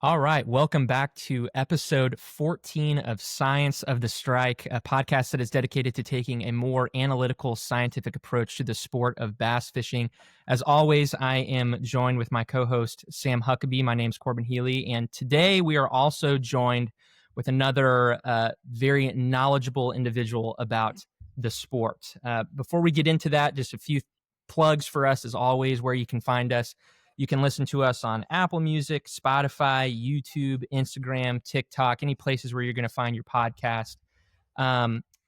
All right. Welcome back to episode 14 of Science of the Strike, a podcast that is dedicated to taking a more analytical, scientific approach to the sport of bass fishing. As always, I am joined with my co-host, Sam Huckabee. My name's Corbin Healy. And today we are also joined with another very knowledgeable individual about the sport. Before we get into that, just a few plugs for us, as always, where you can find us. You can listen to us on Apple Music, Spotify, YouTube, Instagram, TikTok, any places where you're going to find your podcast.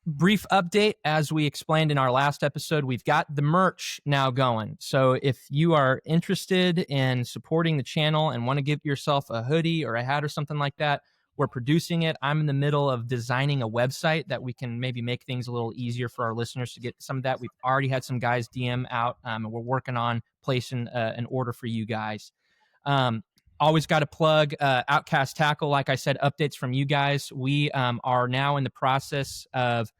Brief update, as we explained in our last episode, we've got the merch now going. So if you are interested in supporting the channel and want to give yourself a hoodie or a hat or something like that, we're producing it. I'm in the middle of designing a website that we can maybe make things a little easier for our listeners to get some of that. We've already had some guys DM out, and we're working on placing an order for you guys. Always got to plug Outcast Tackle. Like I said, updates from you guys. We are now in the process of,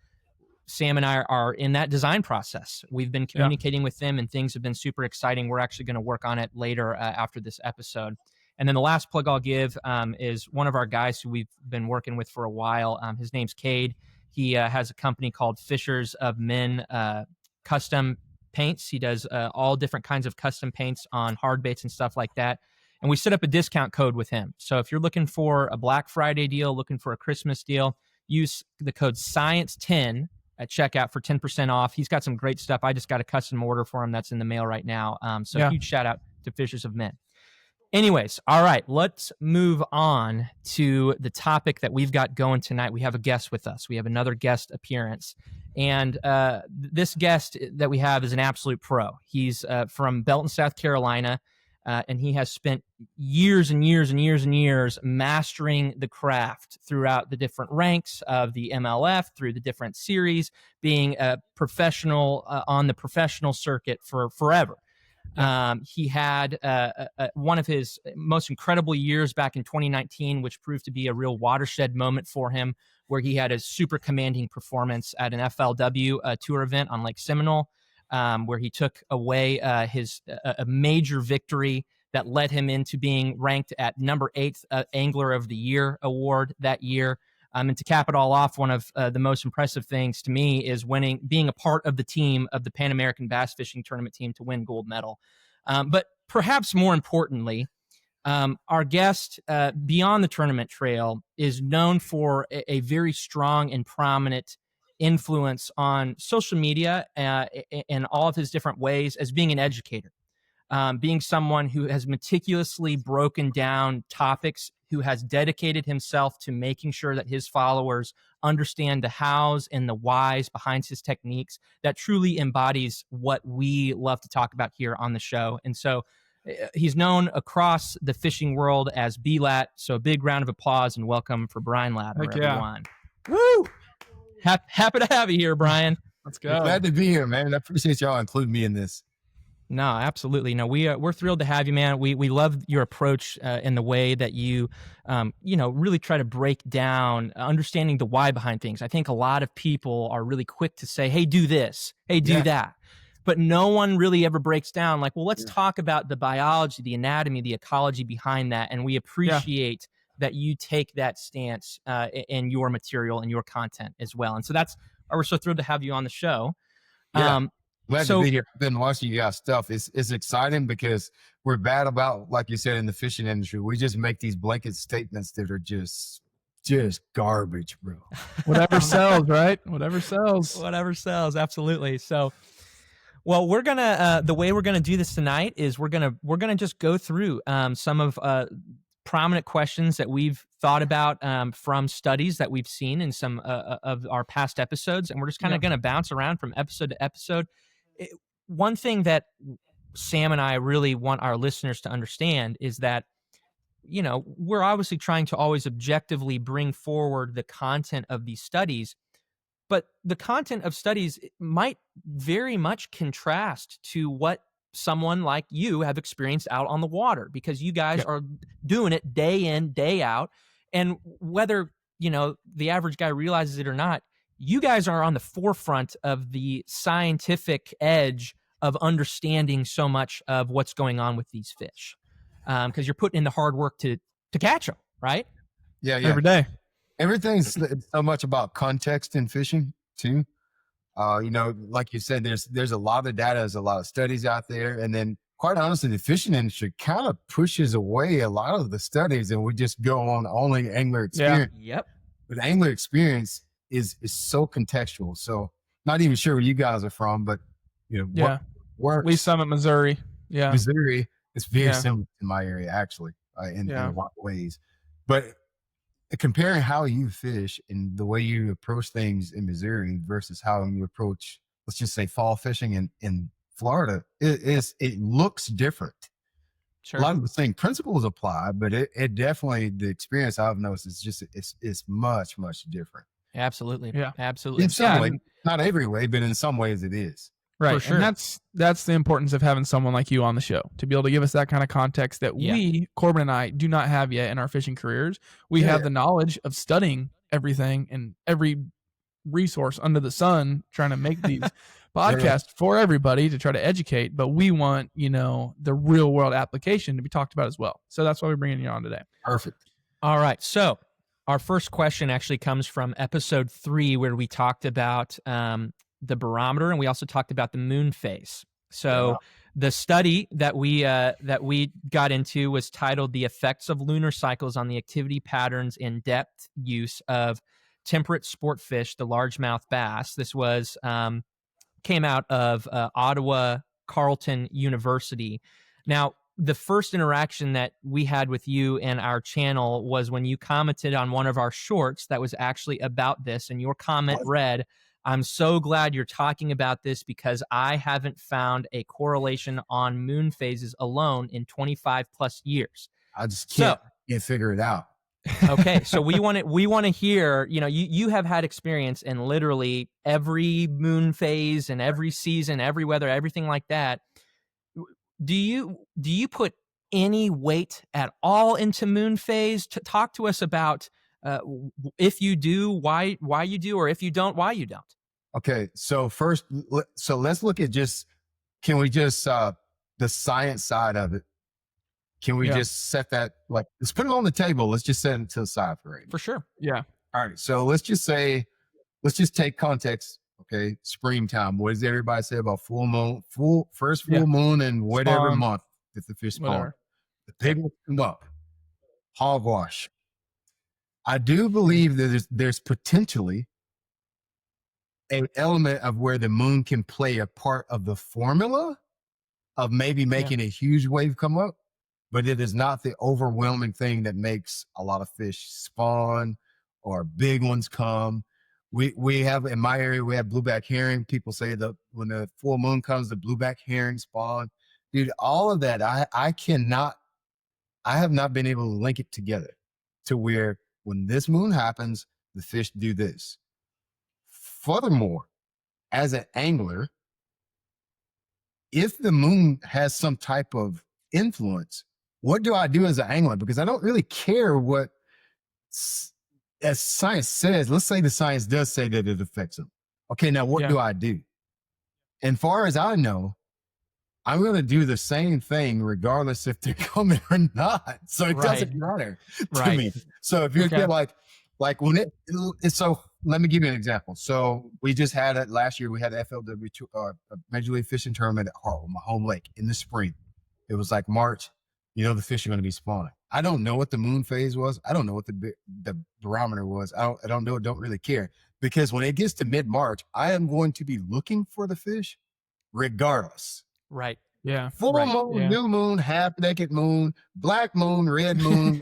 Sam and I are in that design process. We've been communicating with them, and things have been super exciting. We're actually going to work on it later after this episode. And then the last plug I'll give is one of our guys who we've been working with for a while. His name's Cade. He has a company called Fisheries of Men Custom Paints. He does all different kinds of custom paints on hard baits and stuff like that. And we set up a discount code with him. So if you're looking for a Black Friday deal, looking for a Christmas deal, use the code SCIENCE10 at checkout for 10% off. He's got some great stuff. I just got a custom order for him that's in the mail right now. Huge shout out to Fisheries of Men. Anyways, all right, let's move on to the topic that we've got going tonight. We have a guest with us. We have another guest appearance. And this guest that we have is an absolute pro. He's from Belton, South Carolina, and he has spent years and years and years and years mastering the craft throughout the different ranks of the MLF, through the different series, being a professional on the professional circuit for forever. He had one of his most incredible years back in 2019, which proved to be a real watershed moment for him, where he had a super commanding performance at an FLW tour event on Lake Seminole, where he took away a major victory that led him into being ranked at number 8th Angler of the Year award that year. And to cap it all off, one of the most impressive things to me is being a part of the team of the Pan American Bass Fishing Tournament team to win gold medal. But perhaps more importantly, our guest, beyond the tournament trail, is known for a very strong and prominent influence on social media in all of his different ways as being an educator. Being someone who has meticulously broken down topics, who has dedicated himself to making sure that his followers understand the hows and the whys behind his techniques, that truly embodies what we love to talk about here on the show. And so he's known across the fishing world as B-Lat. So a big round of applause and welcome for Brian Latimer, everyone. Woo! Happy to have you here, Brian. Let's go. Glad to be here, man. I appreciate y'all including me in this. No, absolutely. No, we're thrilled to have you, man. We love your approach in the way that you, really try to break down understanding the why behind things. I think a lot of people are really quick to say, hey, do this, hey, do that. But no one really ever breaks down like, well, let's talk about the biology, the anatomy, the ecology behind that. And we appreciate that you take that stance in your material and your content as well. And so that's why we're so thrilled to have you on the show. Glad to be here. I've been watching you guys' stuff. It's exciting because we're bad about, like you said, in the fishing industry. We just make these blanket statements that are just garbage, bro. Whatever sells, right? Whatever sells. Whatever sells. Absolutely. So, well, we're gonna the way we're gonna do this tonight is we're gonna just go through some of prominent questions that we've thought about from studies that we've seen in some of our past episodes, and we're just kind of gonna bounce around from episode to episode. One thing that Sam and I really want our listeners to understand is that, we're obviously trying to always objectively bring forward the content of these studies, but the content of studies might very much contrast to what someone like you have experienced out on the water, because you guys are doing it day in, day out. And whether, the average guy realizes it or not, you guys are on the forefront of the scientific edge of understanding so much of what's going on with these fish, because you're putting in the hard work to to catch them, right? Yeah. Every day. Everything's so much about context in fishing too. Like you said, there's a lot of data, there's a lot of studies out there, and then quite honestly, the fishing industry kind of pushes away a lot of the studies, and we just go on only angler experience. Yep. But angler experience is so contextual. So not even sure where you guys are from, but what works. Lee Summit, Missouri. Yeah. Missouri. It's very similar to my area, actually, in a lot of ways. But comparing how you fish and the way you approach things in Missouri versus how you approach, let's just say, fall fishing in Florida, it looks different. Sure. A lot of the same principles apply, but it definitely, the experience I've noticed is just it's much different. Absolutely. Yeah. Absolutely. In some way, not every way, but in some ways it is. Right. For sure. And that's the importance of having someone like you on the show, to be able to give us that kind of context that we, Corbin and I, do not have yet in our fishing careers. We have the knowledge of studying everything and every resource under the sun, trying to make these podcasts for everybody to try to educate, but we want, the real world application to be talked about as well. So that's why we're bringing you on today. Perfect. All right. So our first question actually comes from episode 3, where we talked about the barometer, and we also talked about the moon phase. So the study that we got into was titled "The Effects of Lunar Cycles on the Activity Patterns and Depth Use of Temperate Sport Fish, the Largemouth Bass." This was came out of Ottawa Carleton University. Now, the first interaction that we had with you and our channel was when you commented on one of our shorts that was actually about this, and your comment read, "I'm so glad you're talking about this because I haven't found a correlation on moon phases alone in 25 plus years." I just can't figure it out. Okay, so we want to hear, you have had experience in literally every moon phase and every season, every weather, everything like that. Do you put any weight at all into moon phase? Talk to us about if you do, why you do, or if you don't, why you don't. Okay, so first, let's look at can we just the science side of it? Can we just set that, let's put it on the table. Let's just set it to the side for right now. For sure. Yeah. All right. So let's just take context. Okay. Springtime. What does everybody say about full moon, first full moon and whatever month that the fish spawn? The pig will come up. Hogwash. I do believe that there's potentially an element of where the moon can play a part of the formula of maybe making a huge wave come up. But it is not the overwhelming thing that makes a lot of fish spawn or big ones come. We have, in my area, we have blueback herring. People say that when the full moon comes, the blueback herring spawn. Dude, all of that, I have not been able to link it together to where when this moon happens, the fish do this. Furthermore, as an angler, if the moon has some type of influence, what do I do as an angler? Because I don't really care what, as science says, let's say the science does say that it affects them. Okay, now what do I do? And far as I know, I'm going to do the same thing regardless if they're coming or not. So it doesn't matter to me. So if you're like when so let me give you an example. So we just had it last year. We had FLW, a Major League Fishing tournament at Hartwell, my home lake, in the spring. It was like March. The fish are going to be spawning. I don't know what the moon phase was. I don't know what the barometer was. I don't know. Don't really care, because when it gets to mid-March, I am going to be looking for the fish regardless. Right. Yeah. Full moon, new moon, half naked moon, black moon, red moon.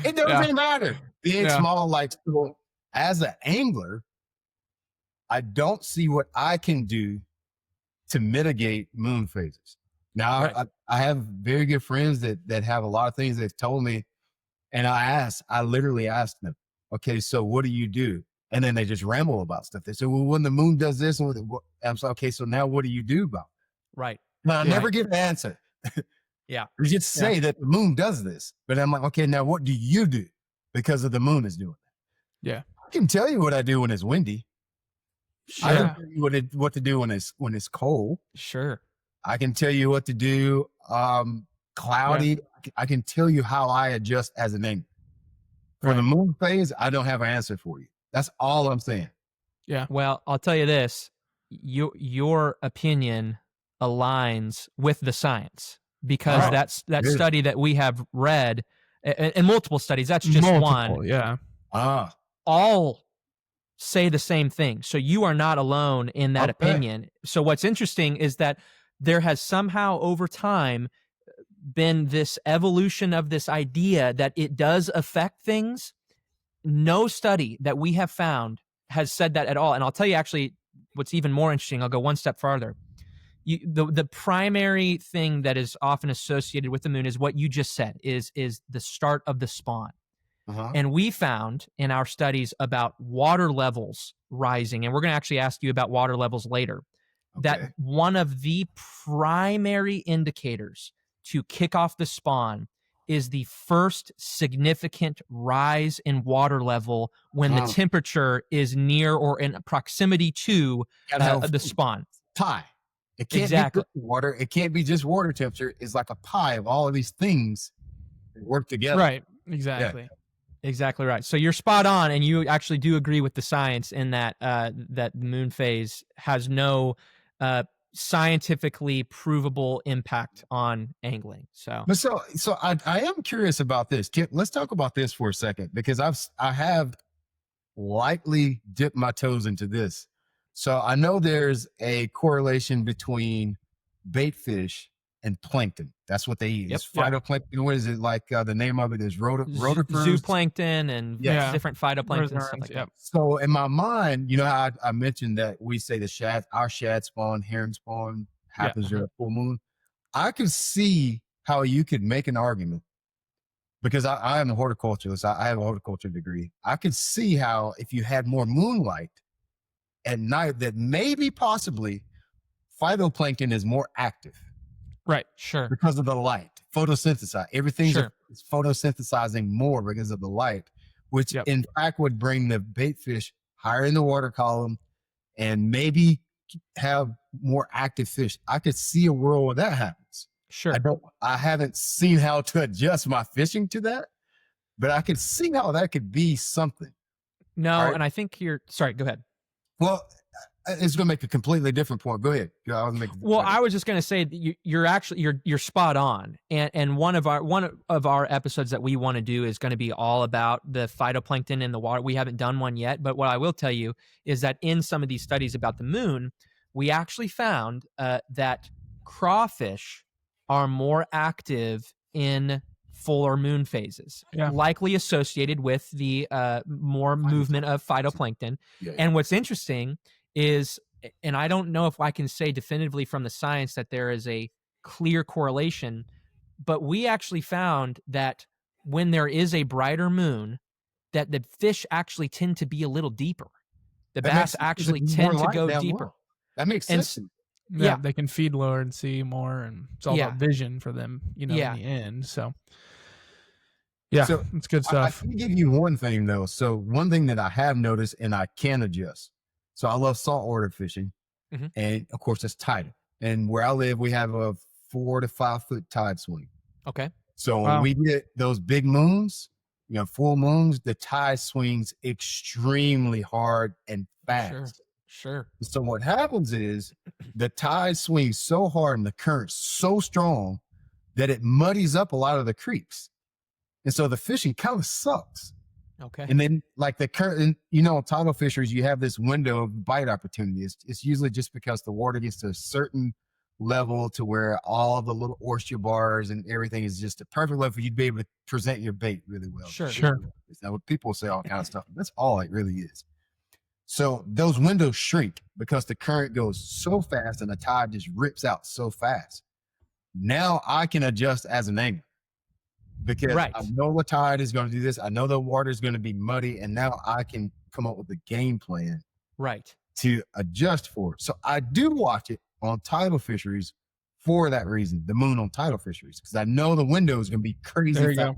It doesn't matter. Big, small, so as an angler, I don't see what I can do to mitigate moon phases. Now, I have very good friends that have a lot of things they've told me. And I literally asked them, okay, so what do you do? And then they just ramble about stuff. They say, well, when the moon does this, and I'm like, okay, so now what do you do about it? Right. Now, I never get an answer. Yeah. You just say that the moon does this. But I'm like, okay, now what do you do? Because of the moon is doing that. Yeah. I can tell you what I do when it's windy. Sure. I can tell you what to do when it's cold. Sure. I can tell you what to do cloudy. I I can tell you how I adjust as an angler. For the moon phase, I don't have an answer for you. That's all I'm saying. Yeah. Well, I'll tell you this: your opinion aligns with the science, because that study that we have read, and multiple studies. That's just one. Yeah. All say the same thing. So you are not alone in that opinion. So what's interesting is that there has somehow over time been this evolution of this idea that it does affect things. No study that we have found has said that at all. And I'll tell you actually what's even more interesting. I'll go one step farther. The primary thing that is often associated with the moon is what you just said, is the start of the spawn. And we found in our studies about water levels rising, and we're going to actually ask you about water levels later, that one of the primary indicators to kick off the spawn is the first significant rise in water level when the temperature is near or in proximity to the spawn. Pie. It can't be water. It can't be just water temperature. It's like a pie of all of these things that work together. Right. Exactly. Yeah. Exactly right. So you're spot on, and you actually do agree with the science in that that the moon phase has no scientifically provable impact on angling. So I am curious about this. Let's talk about this for a second, because I have lightly dipped my toes into this. So I know there's a correlation between bait fish and plankton. That's what they eat. It's phytoplankton. What is it? Like the name of it is rotifers. Zooplankton and different phytoplankton stuff like that. So in my mind, you know how I mentioned that we say our shad spawn, herring spawn happens during a full moon. I could see how you could make an argument, because I am a horticulturalist. I have a horticulture degree. I could see how if you had more moonlight at night, that maybe possibly phytoplankton is more active. Right. Sure. Because of the light, photosynthesize. Everything's photosynthesizing more because of the light, which in fact would bring the bait fish higher in the water column and maybe have more active fish. I could see a world where that happens. Sure. I haven't seen how to adjust my fishing to that, but I could see how that could be something. No, and I think sorry, go ahead. Well, it's going to make a completely different point. Go ahead. I was just going to say that you're spot on, and one of our episodes that we want to do is going to be all about the phytoplankton in the water. We haven't done one yet, but what I will tell you is that in some of these studies about the moon, we actually found that crawfish are more active in fuller moon phases, likely associated with the more movement of phytoplankton. And what's interesting is, and I don't know if I can say definitively from the science that there is a clear correlation, but we actually found that when there is a brighter moon, that the fish actually tend to be a little deeper. The bass actually tend to go deeper. That makes sense. Yeah, they can feed lower and see more, and it's all about vision for them, in the end. So it's good stuff. I can give you one thing though. So one thing that I have noticed, and I can adjust. So I love saltwater fishing, and of course it's tidal. And where I live, we have a 4 to 5 foot tide swing. Okay. So when we get those big moons, full moons, the tide swings extremely hard and fast. Sure. So what happens is the tide swings so hard and the current's so strong that it muddies up a lot of the creeks. And so the fishing kind of sucks. Okay. And then like the current, tidal fisheries, you have this window of bite opportunity. It's usually just because the water gets to a certain level to where all the little oyster bars and everything is just a perfect level for you to be able to present your bait really well. Sure. Now, what people say all kind of stuff. That's all it really is. So those windows shrink because the current goes so fast and the tide just rips out so fast. Now I can adjust as an angler because I know the tide is going to do this. I know the water is going to be muddy, and now I can come up with a game plan to adjust for it. So I do watch it on tidal fisheries for that reason, the moon on tidal fisheries, because I know the window is going to be crazy. There you go.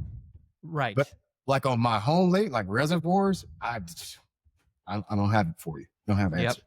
Right. But like on my home lake, like reservoirs, I don't have it for you. Don't have an answer.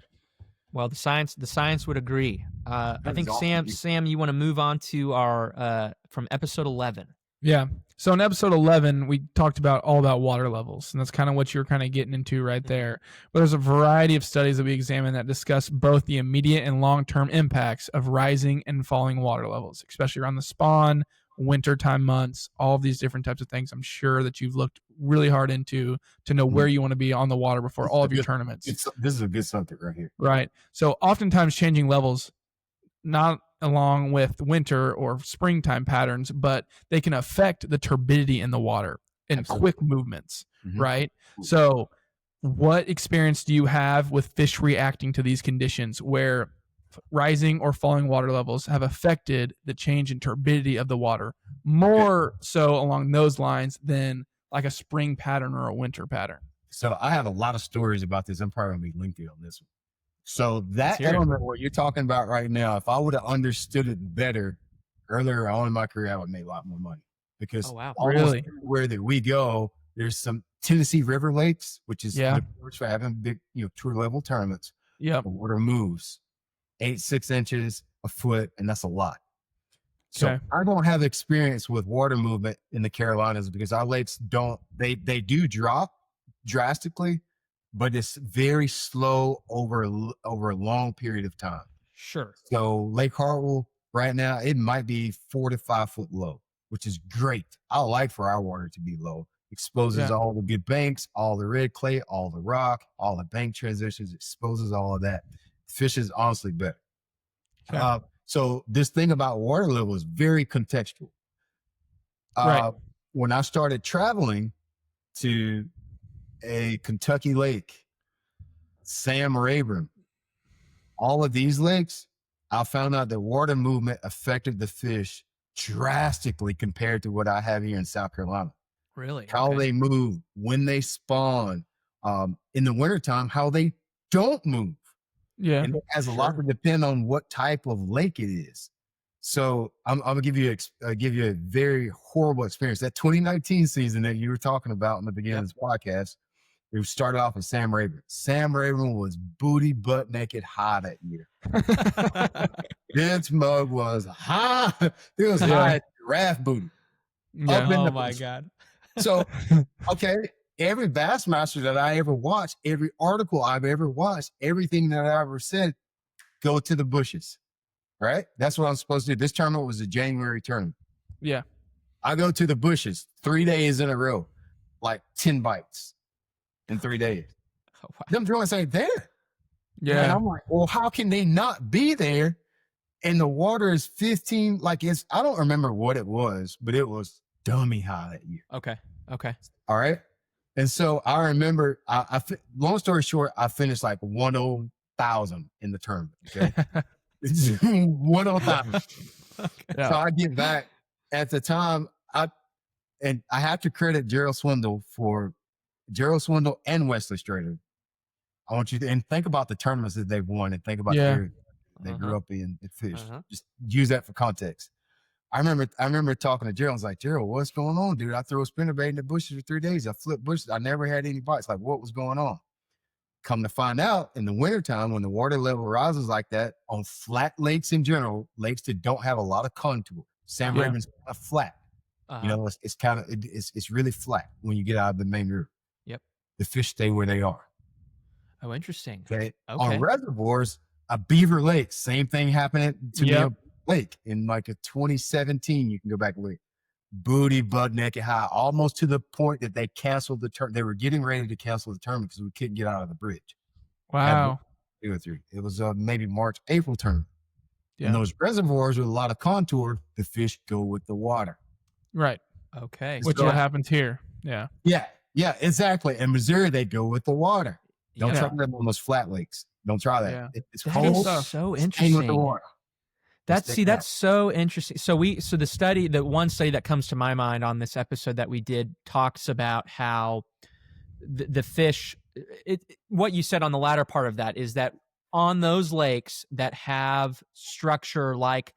Well, the science would agree. I think Sam, you want to move on to our from episode 11. Yeah. So in episode 11, we talked all about water levels, and that's kind of what you're kind of getting into right there. But there's a variety of studies that we examine that discuss both the immediate and long-term impacts of rising and falling water levels, especially around the spawn, wintertime months, all of these different types of things. I'm sure that you've looked really hard into to know where you want to be on the water before all of your tournaments. This is a good subject right here. Right. So oftentimes changing levels, not along with winter or springtime patterns, but they can affect the turbidity in the water and quick movements, right? So what experience do you have with fish reacting to these conditions where rising or falling water levels have affected the change in turbidity of the water more so along those lines than like a spring pattern or a winter pattern? So I have a lot of stories about this. I'm probably going to be lengthy on this one. So that element what you're talking about right now, if I would have understood it better earlier on in my career, I would have made a lot more money. Because really, everywhere that we go, there's some Tennessee River lakes, which is for having big, tour level tournaments. Yeah, the water moves 6 inches, a foot, and that's a lot. So I don't have experience with water movement in the Carolinas because our lakes they do drop drastically, but it's very slow over a long period of time. Sure. So Lake Hartwell right now, it might be 4 to 5 foot low, which is great. I like for our water to be low. Exposes all the good banks, all the red clay, all the rock, all the bank transitions, exposes all of that. Fish is honestly better. So this thing about water level is very contextual. When I started traveling to a Kentucky lake, Sam Rayburn, all of these lakes, I found out that water movement affected the fish drastically compared to what I have here in South Carolina. Really? How they move, when they spawn, in the wintertime, how they don't move. Yeah. And it has a lot to depend on what type of lake it is. So I'm going to give you a very horrible experience. That 2019 season that you were talking about in the beginning of this podcast, we started off with Sam Rayburn. Sam Rayburn was butt naked high that year. This mug was high. It was high at giraffe booty. Yeah. Oh my God. So, every Bassmaster that I ever watched, every article I've ever watched, everything that I ever said, go to the bushes, right? That's what I'm supposed to do. This tournament was a January tournament. Yeah. I go to the bushes 3 days in a row, like 10 bites in 3 days. Oh, wow. Them joints ain't there. Yeah. And I'm like, well, how can they not be there? And the water is 15, I don't remember what it was, but it was dummy high that year. Okay. All right. And so I remember, long story short, I finished like 1,000 in the tournament. Okay. 1,000. So I get back at the time. I have to credit Gerald Swindle and Wesley Strader. I want you to think about the tournaments that they've won and think about the area they grew up in and fish. Just use that for context. I remember talking to Gerald. I was like, Gerald, what's going on, dude? I threw a spinnerbait in the bushes for 3 days. I flipped bushes. I never had any bites. Like, what was going on? Come to find out, in the wintertime, when the water level rises like that, on flat lakes in general, lakes that don't have a lot of contour, Sam Rayburn's kind of flat. It's really flat when you get out of the main river. Yep. The fish stay where they are. Oh, interesting. Okay. On reservoirs, a Beaver Lake, same thing happened to me lake in like a 2017. You can go back and look. Booty butt naked high, almost to the point that they canceled the tournament. They were getting ready to cancel the tournament because we couldn't get out of the bridge. Wow. It was maybe March, April tournament. Yeah. And those reservoirs with a lot of contour, the fish go with the water. Right. Okay. Which is what happens here. Yeah. Yeah, exactly. In Missouri, they go with the water. Don't try them on those flat lakes. Don't try that. Yeah. It's cold. So interesting. With the water. That's so interesting. So the one study that comes to my mind on this episode that we did talks about how the fish, what you said on the latter part of that is that on those lakes that have structure like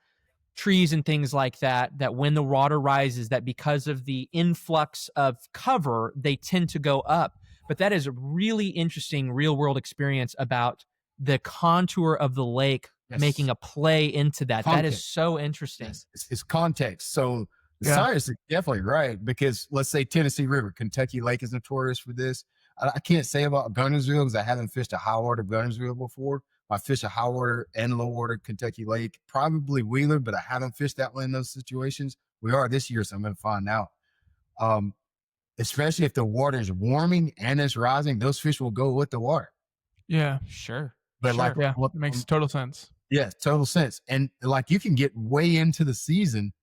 trees and things like that, that when the water rises, that because of the influx of cover, they tend to go up. But that is a really interesting real world experience about the contour of the lake making a play into that. Context. That is so interesting. It's context. So The science is definitely right, because let's say Tennessee River, Kentucky Lake is notorious for this. I can't say about Gunnersville because I haven't fished a high water Gunnersville before. I fish a high water and low water Kentucky Lake, probably Wheeler, but I haven't fished that one in those situations. We are this year, so I'm going to find out. Especially if the water is warming and it's rising, those fish will go with the water. Yeah, sure. But sure. It makes total sense. Yeah, total sense. And like you can get way into the season,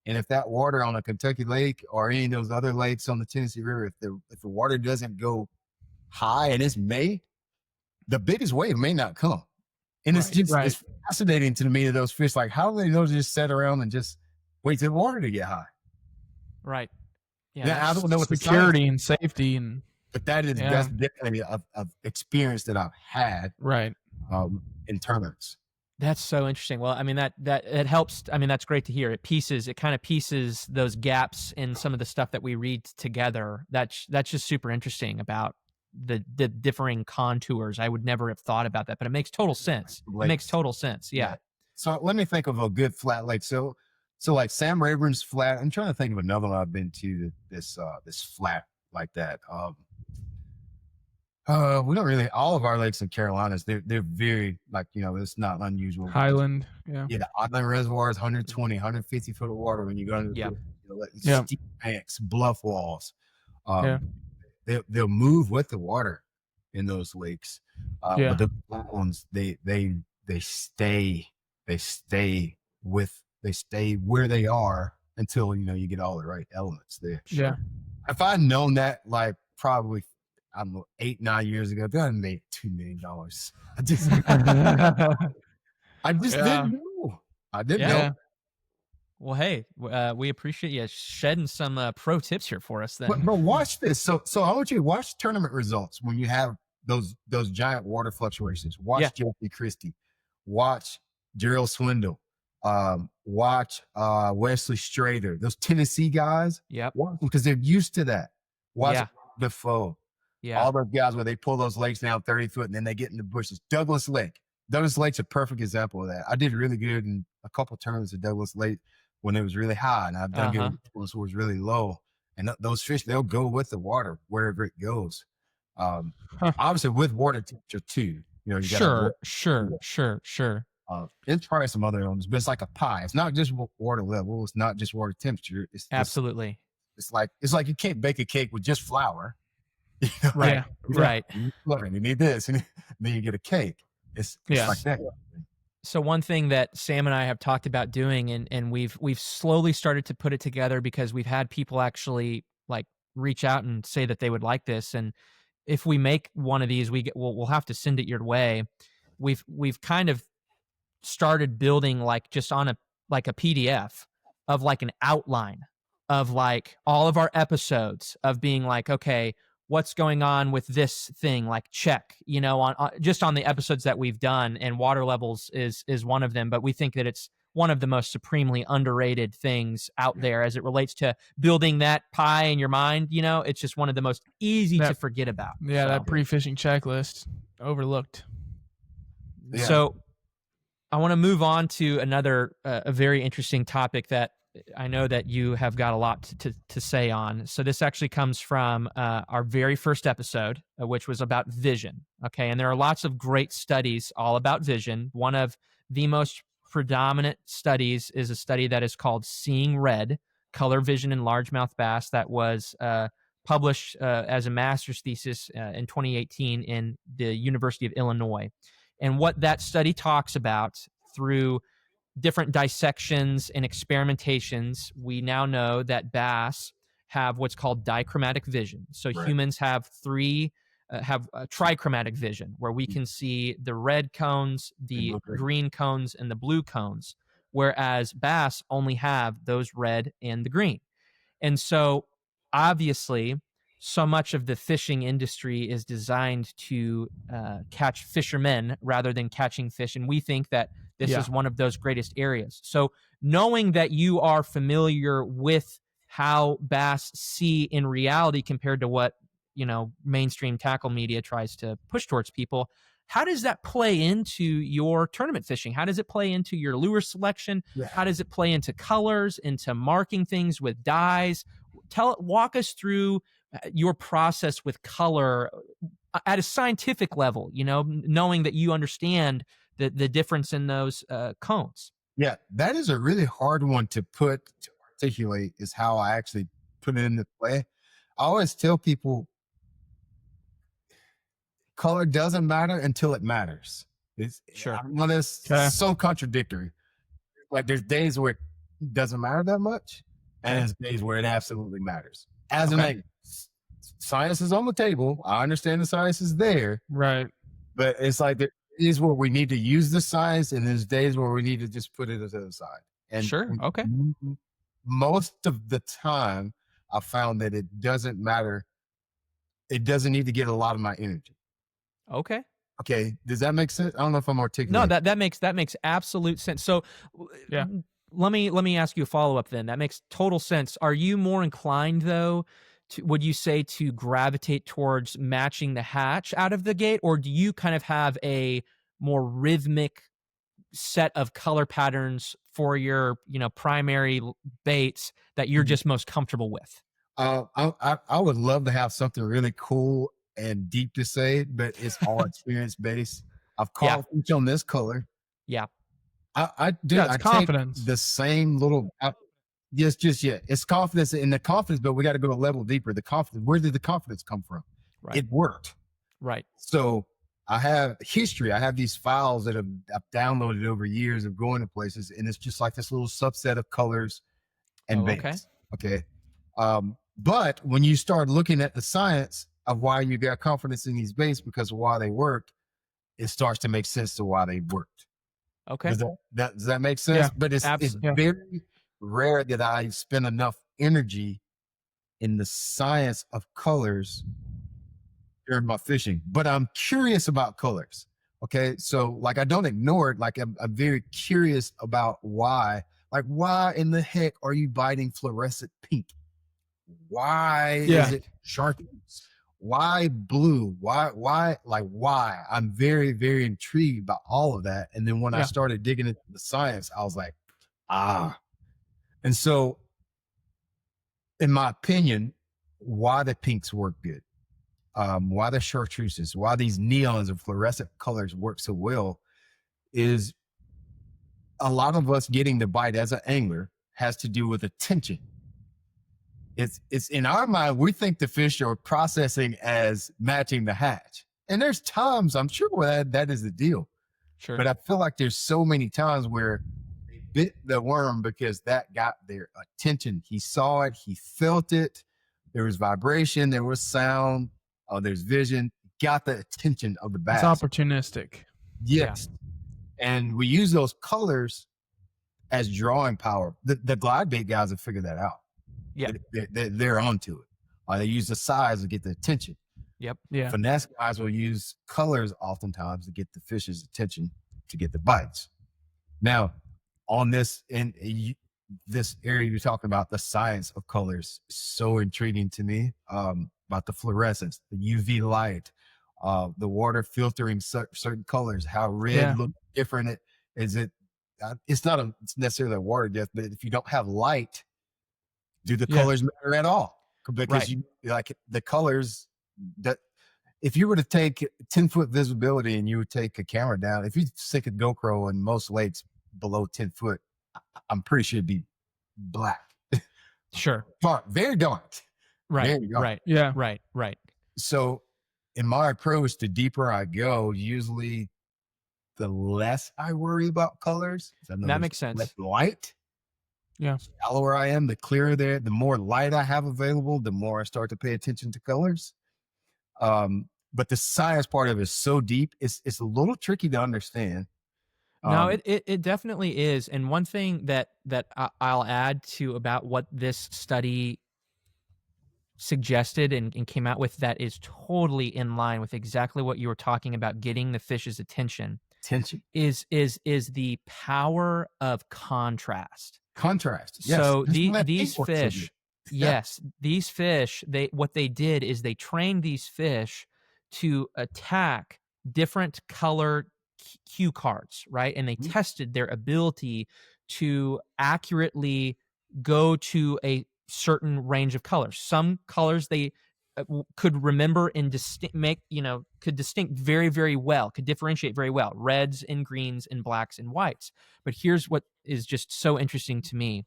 and if that water on a Kentucky lake or any of those other lakes on the Tennessee River, if the water doesn't go high and it's May, the biggest wave may not come. And it's just it's fascinating to me, those fish, like how do they know to just sit around and just wait for the water to get high? Right. Yeah. Now, I don't know what security and safety but that's definitely an experience that I've had. Right. In tournaments. That's so interesting. Well, I mean, that it helps. I mean, that's great to hear. It kind of pieces those gaps in some of the stuff that we read together. That's just super interesting about the differing contours. I would never have thought about that, but it makes total sense. It makes total sense. Yeah. So let me think of a good flat lake. So like Sam Rayburn's flat. I'm trying to think of another one I've been to this flat like that. We don't really, all of our lakes in Carolinas, they're very, like, it's not unusual. Highland. Yeah. Yeah. The Island Reservoir is 120, 150 foot of water when you go into steep banks, bluff walls. They'll move with the water in those lakes. But the black ones, they stay where they are until, you get all the right elements there. Yeah. If I'd known that, like, probably, I don't know, 8-9 years ago, that would made $2 million. I just didn't know. I didn't know. Well, hey, we appreciate you shedding some pro tips here for us then. But watch this. So I want you to watch tournament results when you have those giant water fluctuations. Watch Jeffrey Christie. Watch Gerald Swindle. Watch Wesley Strader. Those Tennessee guys. Yep. Watch them because they're used to that. Watch Defoe. Yeah. All those guys where they pull those lakes down 30 foot and then they get in the bushes. Douglas Lake. Douglas Lake's a perfect example of that. I did really good in a couple of tournaments at Douglas Lake when it was really high, and I've done good when it was really low. And those fish, they'll go with the water wherever it goes. Obviously with water temperature too. You Sure. It's probably some other elements, but it's like a pie. It's not just water level. It's not just water temperature. It's absolutely. It's like you can't bake a cake with just flour. Right. You need this, and then you get a cake. It's like that. So one thing that Sam and I have talked about doing, and we've slowly started to put it together because we've had people actually like reach out and say that they would like this. And if we make one of these, we'll have to send it your way. We've kind of started building like just on a PDF of like an outline of like all of our episodes of being like, okay, what's going on with this thing, like check, on just on the episodes that we've done, and water levels is one of them. But we think that it's one of the most supremely underrated things out there as it relates to building that pie in your mind. It's just one of the most easy to forget about. Yeah. So, that pre-fishing checklist overlooked. Yeah. So I want to move on to another, a very interesting topic that I know that you have got a lot to say on. So this actually comes from our very first episode, which was about vision. Okay. And there are lots of great studies all about vision. One of the most predominant studies is a study that is called Seeing Red, Color Vision in Largemouth Bass, that was published as a master's thesis in 2018 in the University of Illinois. And what that study talks about through different dissections and experimentations, we now know that bass have what's called dichromatic vision. So humans have trichromatic vision, where we can see the red cones, the green cones, and the blue cones, whereas bass only have those red and the green. And so obviously, so much of the fishing industry is designed to catch fishermen rather than catching fish. And we think that this is one of those greatest areas. So knowing that you are familiar with how bass see in reality compared to what, mainstream tackle media tries to push towards people, how does that play into your tournament fishing? How does it play into your lure selection? Yeah. How does it play into colors, into marking things with dyes? Walk us through your process with color at a scientific level, knowing that you understand the difference in those cones. Yeah, that is a really hard one to articulate, is how I actually put it into play. I always tell people color doesn't matter until it matters. Sure. I know that's so contradictory. Like there's days where it doesn't matter that much, and there's days where it absolutely matters. As an angler, science is on the table. I understand the science is there. Right. But it's like there is where we need to use the science, and there's days where we need to just put it to the side. And most of the time, I found that it doesn't matter. It doesn't need to get a lot of my energy. Okay. Does that make sense? I don't know if I'm articulating. No, that makes absolute sense. So yeah, let me ask you a follow-up then. That makes total sense. Are you more inclined though would you say to gravitate towards matching the hatch out of the gate, or do you kind of have a more rhythmic set of color patterns for your primary baits that you're just most comfortable with? I would love to have something really cool and deep to say, but it's all experience based. I've caught fish on this color. Yeah. I do. It's confidence. Take the same little. It's confidence, and the confidence, but we got to go a level deeper. The confidence. Where did the confidence come from? Right. It worked. Right. So I have history. I have these files that I've downloaded over years of going to places, and it's just like this little subset of colors and baits. Okay. But when you start looking at the science of why you got confidence in these baits because of why they worked, it starts to make sense to why they worked. Okay. Does that make sense? Yeah, but it's very rare that I spend enough energy in the science of colors during my fishing. But I'm curious about colors. Okay. So like I don't ignore it. Like I'm very curious about why. Like why in the heck are you biting fluorescent pink? Why is it chartreuse? Why blue? Why? I'm very, very intrigued by all of that. And then when I started digging into the science, I was like, And so, in my opinion, why the pinks work good, why the chartreuses, why these neons and fluorescent colors work so well is a lot of us getting the bite as an angler has to do with attention. It's in our mind, we think the fish are processing as matching the hatch. And there's times I'm sure where that is the deal. Sure. But I feel like there's so many times where they bit the worm because that got their attention. He saw it, he felt it. There was vibration, there was sound, there's vision, got the attention of the bass. It's opportunistic. Yes. Yeah. And we use those colors as drawing power. The glide bait guys have figured that out. Yeah, they're onto it. They use the size to get the attention. Yep. Yeah. Finesse guys will use colors oftentimes to get the fish's attention to get the bites. Now, on this this area you're talking about, the science of colors is so intriguing to me. About the fluorescence, the UV light, the water filtering certain colors, how red looks different. It's not necessarily a water death, but if you don't have light, do the colors matter at all? Because you like the colors that if you were to take 10-foot visibility and you would take a camera down, if you stick a GoPro in most lakes below 10 foot, I'm pretty sure it'd be black. Sure. Very dark. Right. Very dark. Right. Yeah. Right. So in my approach, the deeper I go, usually the less I worry about colors. That makes sense. Less light. Yeah. The shallower I am, the clearer there, the more light I have available, the more I start to pay attention to colors. But the science part of it is so deep, it's a little tricky to understand. No, it definitely is. And one thing that I'll add to about what this study suggested and came out with that is totally in line with exactly what you were talking about, getting the fish's attention is the power of contrast. Yes. So these fish, these fish, what they did is they trained these fish to attack different color cue cards, right? And they tested their ability to accurately go to a certain range of colors. Some colors they could remember and could distinct very, very well, could differentiate very well, reds and greens and blacks and whites. But here's what is just so interesting to me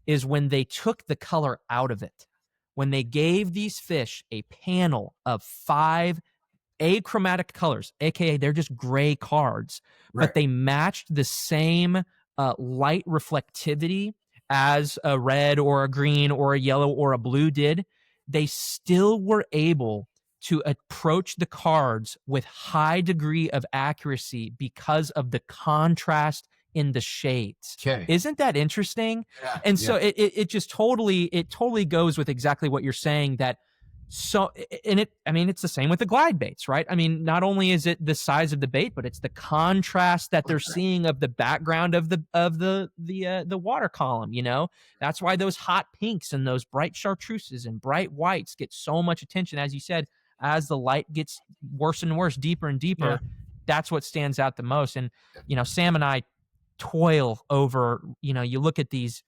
is when they took the color out of it, when they gave these fish a panel of 5 achromatic colors, aka they're just gray cards, Right. but they matched the same light reflectivity as a red or a green or a yellow or a blue did, they still were able to approach the cards with high degree of accuracy because of the contrast in the shades. Okay. Isn't that interesting? Yeah, And so it just totally goes with exactly what you're saying, that so, and it's the same with the glide baits, right? I mean, not only is it the size of the bait, but it's the contrast that they're seeing of the background of the water column. That's why those hot pinks and those bright chartreuses and bright whites get so much attention, as you said, as the light gets worse and worse, deeper and deeper. Yeah. That's what stands out the most. And Sam and I toil over. You look at these.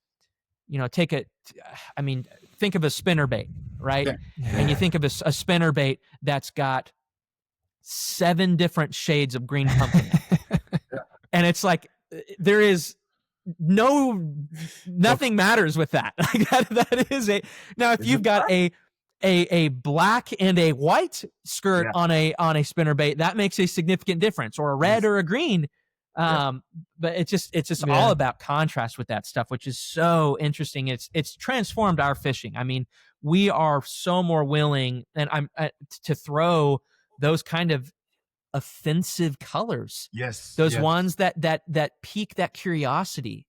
Think of a spinnerbait, right? Yeah. And you think of a spinnerbait that's got 7 different shades of green pumpkin. And it's like, there is nothing matters with that. That is now, if you've got a black and a white skirt on a spinnerbait, that makes a significant difference, or a red or a green. But it's just all about contrast with that stuff, which is so interesting. It's transformed our fishing. I mean, we are so more willing to throw those kind of offensive colors. Yes. Those ones that pique that curiosity,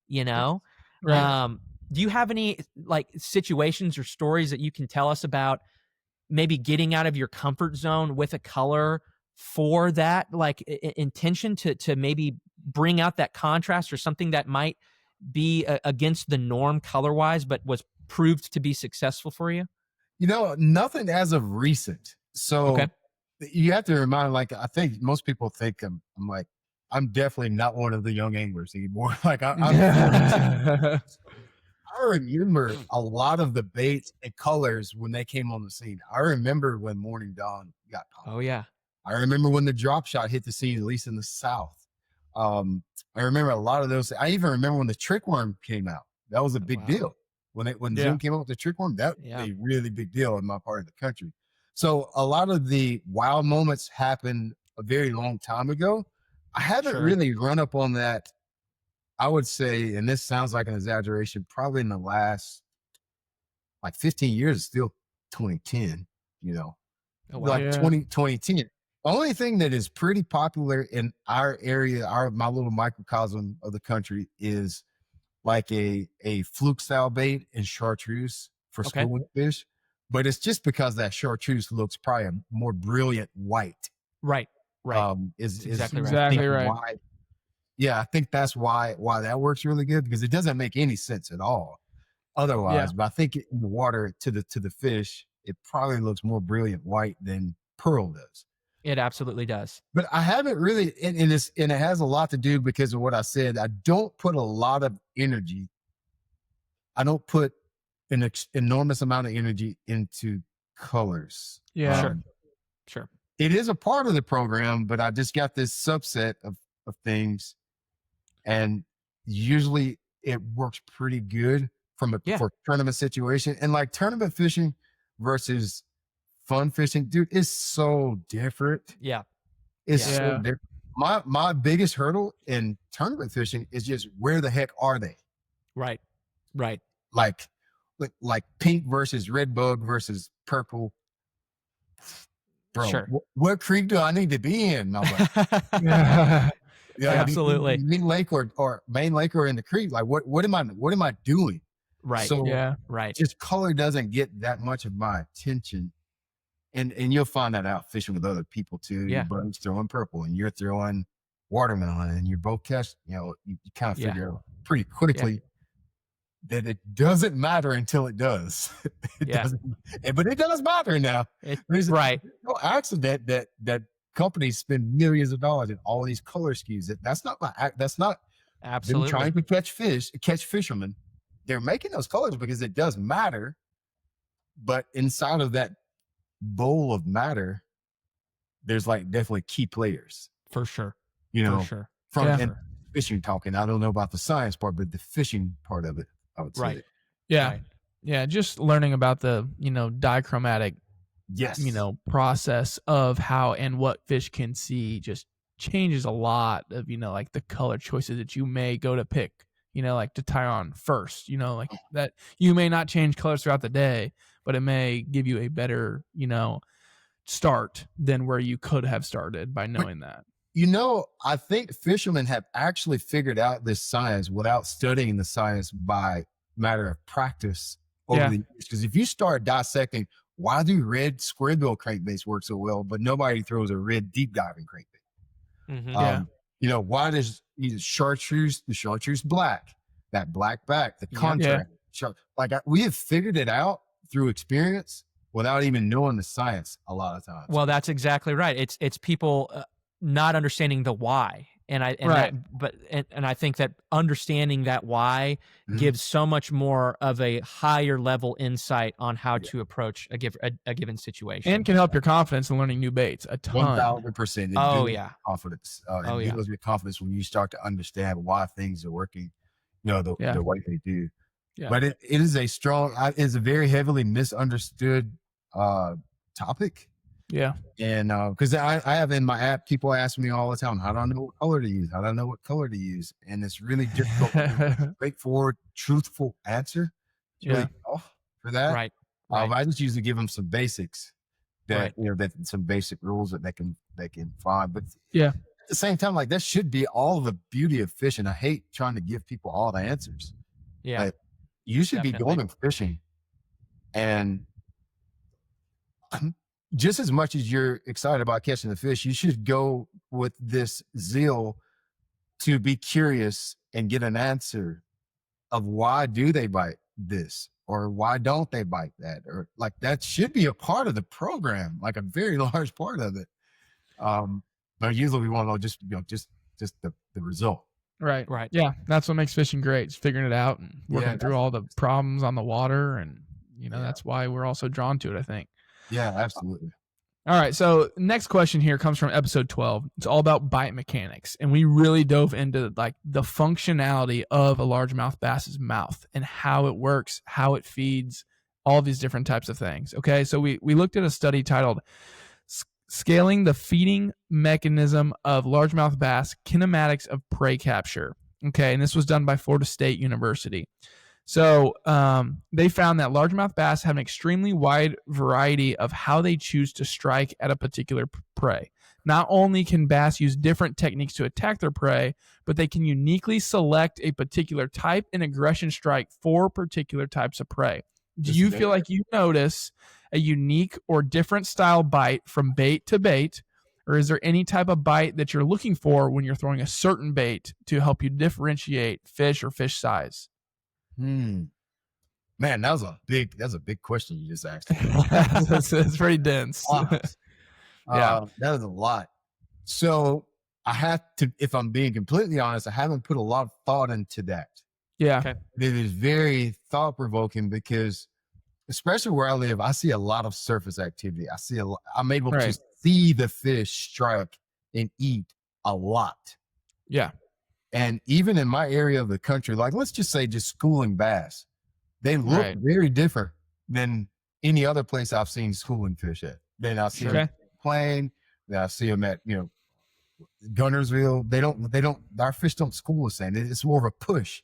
Right. Do you have any like situations or stories that you can tell us about maybe getting out of your comfort zone with a color for that like intention to maybe bring out that contrast, or something that might be against the norm color wise, but was proved to be successful for you? Nothing as of recent. So Okay. you have to remind, like, I think most people think I'm definitely not one of the young anglers anymore. Like I remember a lot of the baits and colors when they came on the scene. I remember when Morning Dawn got caught. Oh yeah. I remember when the drop shot hit the scene, at least in the South. I remember a lot of those. I even remember when the trick worm came out. That was a big deal. When Zoom came out with the trick worm, that was a really big deal in my part of the country. So a lot of the wild moments happened a very long time ago. I haven't really run up on that, I would say, and this sounds like an exaggeration, probably in the last like 15 years, still 2010, Oh, wow. like 2010. The only thing that is pretty popular in our area, my little microcosm of the country, is like a fluke style bait and chartreuse for schooling fish. But it's just because that chartreuse looks probably a more brilliant white. Right. Is exactly right. right. I think that's why that works really good, because it doesn't make any sense at all otherwise. But I think in the water to the fish, it probably looks more brilliant white than pearl does. It absolutely does. But I haven't really, and it has a lot to do because of what I said. I don't put a lot of energy. I don't put an enormous amount of energy into colors. Yeah. Sure. It is a part of the program, but I just got this subset of things, and usually it works pretty good for tournament situation. And like tournament fishing versus fun fishing, dude, is so different. Yeah. It's so different. My biggest hurdle in tournament fishing is just, where the heck are they? Right. Like pink versus red bug versus purple. Bro, what creek do I need to be in? I'm like, absolutely. Main lake or main lake or in the creek. Like what am I doing? Right. So right. Just color doesn't get that much of my attention. And you'll find that out fishing with other people too. Yeah. Your buddy's throwing purple and you're throwing watermelon, and you both catch, you kind of figure out pretty quickly that it doesn't matter until it does. It doesn't, but it does matter now. There's no accident that companies spend millions of dollars in all these color schemes. That's not them Absolutely. trying to catch fishermen. They're making those colors because it does matter. But inside of that bowl of matter, there's like definitely key players. For sure. For sure. From fishing talking. I don't know about the science part, but the fishing part of it, I would say. Right. Yeah. Right. Yeah. Just learning about the, dichromatic, process of how and what fish can see just changes a lot of, like the color choices that you may go to pick, like to tie on first, like that you may not change colors throughout the day, but it may give you a better, start than where you could have started by knowing that. I think fishermen have actually figured out this science without studying the science by matter of practice over the years. Because if you start dissecting, why do red square bill crankbaits work so well, but nobody throws a red deep diving crankbait? Mm-hmm. Why does the chartreuse black, that black back, the contrast? We have figured it out through experience without even knowing the science a lot of times. Well, that's exactly right. It's people not understanding the why. And I think that understanding that why gives so much more of a higher level insight on how to approach a given situation, and can help your confidence in learning new baits a ton. 1,000%. Oh yeah, confidence. It builds your confidence when you start to understand why things are working, the way they do. Yeah. But it is it's a very heavily misunderstood topic. Yeah. And because I have in my app, people ask me all the time, how do I know what color to use? How do I know what color to use? And it's really difficult, straightforward, truthful answer. It's really tough for that. Right. I just usually give them some basics that some basic rules that they can find. But at the same time, like that should be all the beauty of fishing. I hate trying to give people all the answers. Yeah. Like, you should be going and fishing, and just as much as you're excited about catching the fish, you should go with this zeal to be curious and get an answer of why do they bite this or why don't they bite that, or like that should be a part of the program, like a very large part of it. But usually we want to know just the result. Right. Yeah, that's what makes fishing great. It's figuring it out and working through all the problems on the water, and that's why we're all so drawn to it, I think. Yeah, absolutely. All right, so next question here comes from episode 12. It's all about bite mechanics, and we really dove into like the functionality of a largemouth bass's mouth and how it works, how it feeds, all these different types of things. Okay, so we looked at a study titled Scaling the Feeding Mechanism of Largemouth Bass Kinematics of Prey Capture. Okay, and this was done by Florida State University. So they found that largemouth bass have an extremely wide variety of how they choose to strike at a particular prey. Not only can bass use different techniques to attack their prey, but they can uniquely select a particular type and aggression strike for particular types of prey. Do you feel like you notice a unique or different style bite from bait to bait, or is there any type of bite that you're looking for when you're throwing a certain bait to help you differentiate fish or fish size? Man, that's a big question you just asked. It's pretty dense. That is a lot. So I have to, if I'm being completely honest, I haven't put a lot of thought into that. Yeah. Okay. It is very thought provoking because, especially where I live, I see a lot of surface activity. I'm able to see the fish strike and eat a lot. Yeah. And even in my area of the country, like let's just say just schooling bass, they look very different than any other place I've seen schooling fish at. Then I see them at Plain, then I see them at, Gunnersville. Our fish don't school the same. It's more of a push.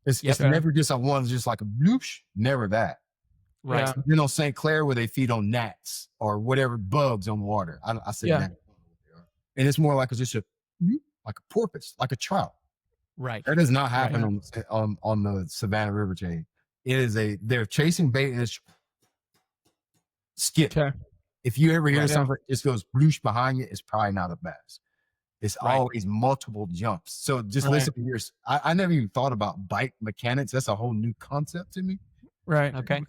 It's never just a one, just like a bloosh, never that. Right. St. Clair where they feed on gnats or whatever bugs on the water. I said gnats. And it's more like just like a porpoise, like a trout. Right. That does not happen on the Savannah River chain. They're chasing bait and it's skip. Okay. If you ever hear something that just goes bloosh behind you, it's probably not a bass. It's always multiple jumps. So just listen to yours. I never even thought about bite mechanics. That's a whole new concept to me. Right. Okay.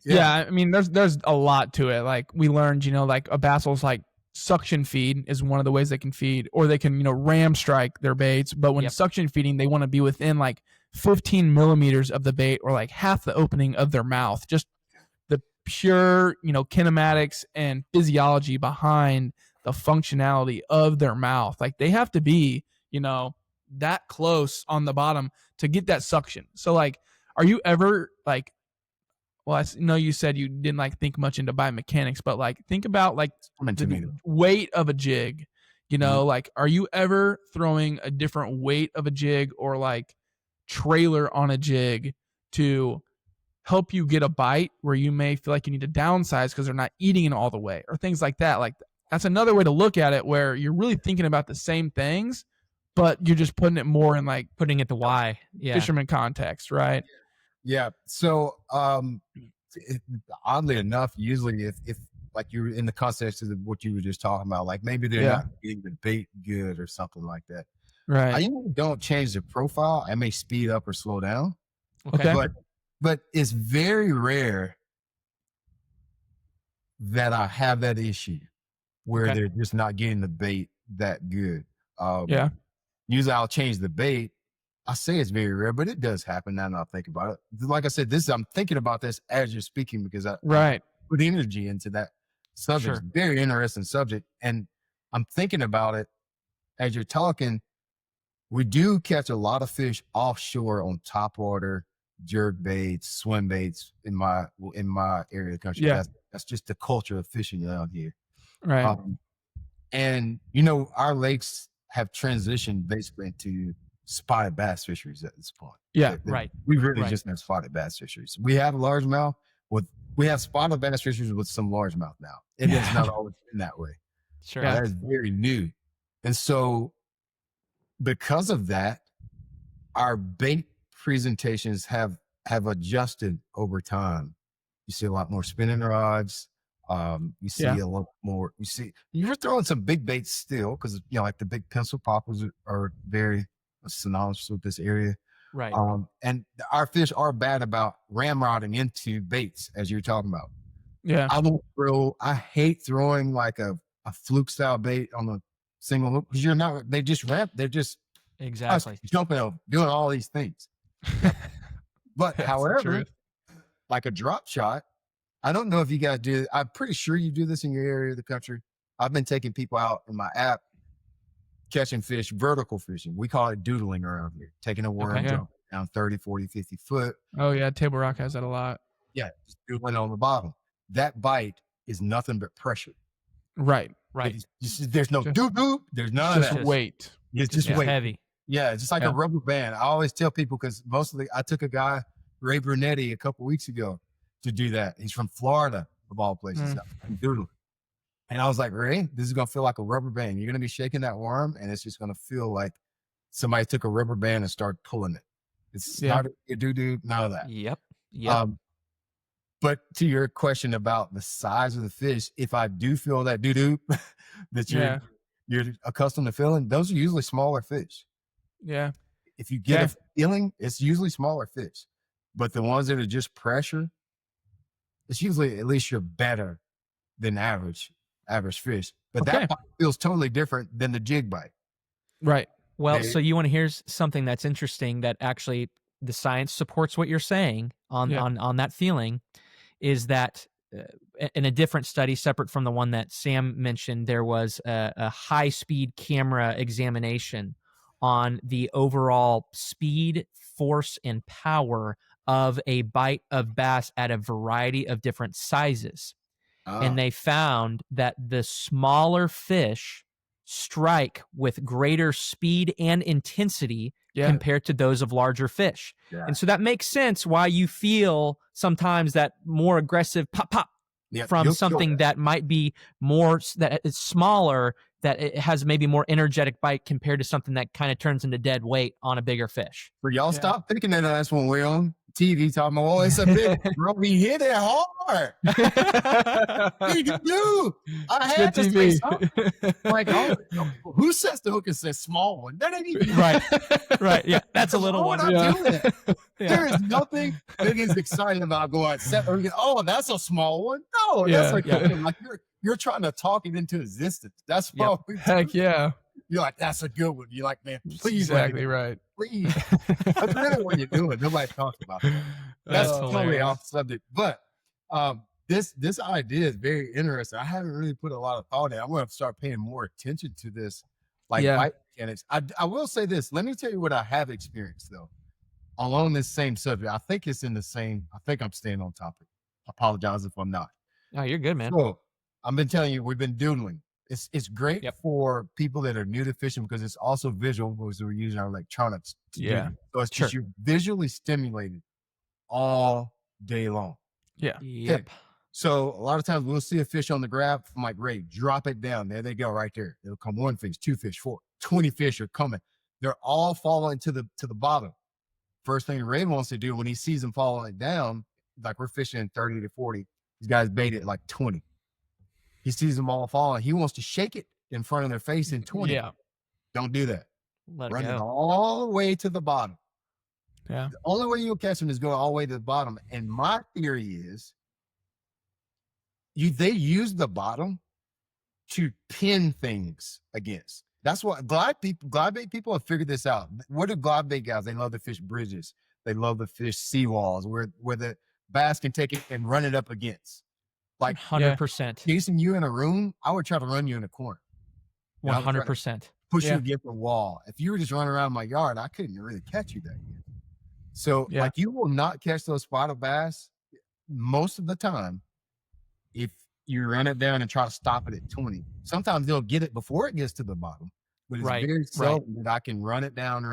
Yeah, I mean, there's a lot to it. Like we learned, like a bass will like suction feed is one of the ways they can feed, or they can, ram strike their baits. But when suction feeding, they want to be within like 15 millimeters of the bait, or like half the opening of their mouth. Just the pure, kinematics and physiology behind the functionality of their mouth. Like they have to be, that close on the bottom to get that suction. So like, are you ever like, well, I know you said you didn't like think much into biomechanics, but like think about like the weight of a jig, like are you ever throwing a different weight of a jig or like trailer on a jig to help you get a bite where you may feel like you need to downsize because they're not eating it all the way or things like that? Like that's another way to look at it where you're really thinking about the same things, but you're just putting it more in like putting it the why fisherman context, right? Yeah. So oddly enough, usually if like you're in the context of what you were just talking about, like maybe they're not getting the bait good or something like that. Right. I usually don't change the profile. I may speed up or slow down. Okay. But it's very rare that I have that issue where they're just not getting the bait that good. Usually I'll change the bait. I say it's very rare, but it does happen now that I think about it. Like I said, I'm thinking about this as you're speaking because I put energy into that subject. Sure. Very interesting subject. And I'm thinking about it as you're talking. We do catch a lot of fish offshore on topwater, jerk baits, swim baits in my area of the country. Yeah. That's just the culture of fishing out here. Right. And our lakes have transitioned basically into spotted bass fisheries at this point. Yeah. Right. We really just have spotted bass fisheries. We have largemouth we have spotted bass fisheries with some largemouth now. It has not always been that way. Sure. That is very new. And so because of that, our bait presentations have adjusted over time. You see a lot more spinning rods. You see a lot more. You're throwing some big baits still because like the big pencil poppers are very synonymous with this area. Right. And our fish are bad about ramrodding into baits, as you're talking about. Yeah. I hate throwing like a fluke style bait on a single hook because they just ramp. They're just jumping over, doing all these things. But however, like a drop shot, I don't know if you guys do. I'm pretty sure you do this in your area of the country. I've been taking people out in my app catching fish, vertical fishing. We call it doodling around here, taking a worm down 30, 40, 50 foot. Oh, yeah. Table Rock has that a lot. Yeah, just doodling on the bottom. That bite is nothing but pressure. Right. There's no doo-doo. There's none of that. Just weight. It's just weight. Heavy. Yeah, it's just like a rubber band. I always tell people because I took a guy, Ray Brunetti, a couple weeks ago to do that. He's from Florida, of all places. Doodling. And I was like, Ray, this is going to feel like a rubber band. You're going to be shaking that worm, and it's just going to feel like somebody took a rubber band and started pulling it. It's not a doo-doo, none of that. Yep. But to your question about the size of the fish, if I do feel that doo-doo that you're accustomed to feeling, those are usually smaller fish. Yeah. If you get a feeling, it's usually smaller fish. But the ones that are just pressure, it's usually at least you're better than average fish. But that bite feels totally different than the jig bite. Right. Well, so you want to hear something that's interesting that actually the science supports what you're saying on that feeling is that in a different study separate from the one that Sam mentioned, there was a high-speed camera examination on the overall speed, force, and power of a bite of bass at a variety of different sizes. And they found that the smaller fish strike with greater speed and intensity compared to those of larger fish. Yeah. And so that makes sense why you feel sometimes that more aggressive pop from something that might be more, that is smaller, that it has maybe more energetic bite compared to something that kind of turns into dead weight on a bigger fish. For y'all stop thinking that that's when we're on. TV talking about, oh, it's a big bro. We hit it hard. Dude, I had to say something. Like, oh, who sets the hook and says small one? That ain't even right. Yeah, that's a little one. Yeah. There is nothing that is exciting about going set. Oh, that's a small one. No, that's like you're trying to talk it into existence. That's probably heck yeah. You're like, that's a good one. You're like, man, please. Exactly right. Please. That's really what you're doing. Nobody talks about it. That's totally off subject. But this idea is very interesting. I haven't really put a lot of thought in. I'm going to start paying more attention to this, like bite mechanics. I will say this. Let me tell you what I have experienced, though, along this same subject. I think it's in the same. I think I'm staying on topic. I apologize if I'm not. No, you're good, man. So I've been telling you, we've been doodling. It's great for people that are new to fishing because it's also visual because we're using our electronics. So it's just you're visually stimulated all day long. Yeah. Yep. So a lot of times we'll see a fish on the grab. I'm like, Ray, drop it down. There they go right there. It'll come 1 fish, 2 fish, 4, 20 fish are coming. They're all falling to the bottom. First thing Ray wants to do when he sees them falling down, like we're fishing 30 to 40, these guys bait it like 20. He sees them all falling. He wants to shake it in front of their face in 20. Yeah. Don't do that. Run it all the way to the bottom. Yeah. The only way you'll catch them is go all the way to the bottom. And my theory is they use the bottom to pin things against. That's what glide bait people have figured this out. What do glide bait guys? They love to fish bridges. They love to fish seawalls where the bass can take it and run it up against. Like 100%. Jason, you in a room, I would try to run you in a corner. 100%. Push you against the wall. If you were just running around my yard, I couldn't really catch you that good. So like you will not catch those spotted bass most of the time if you run it down and try to stop it at 20. Sometimes they'll get it before it gets to the bottom. But it's very seldom that I can run it down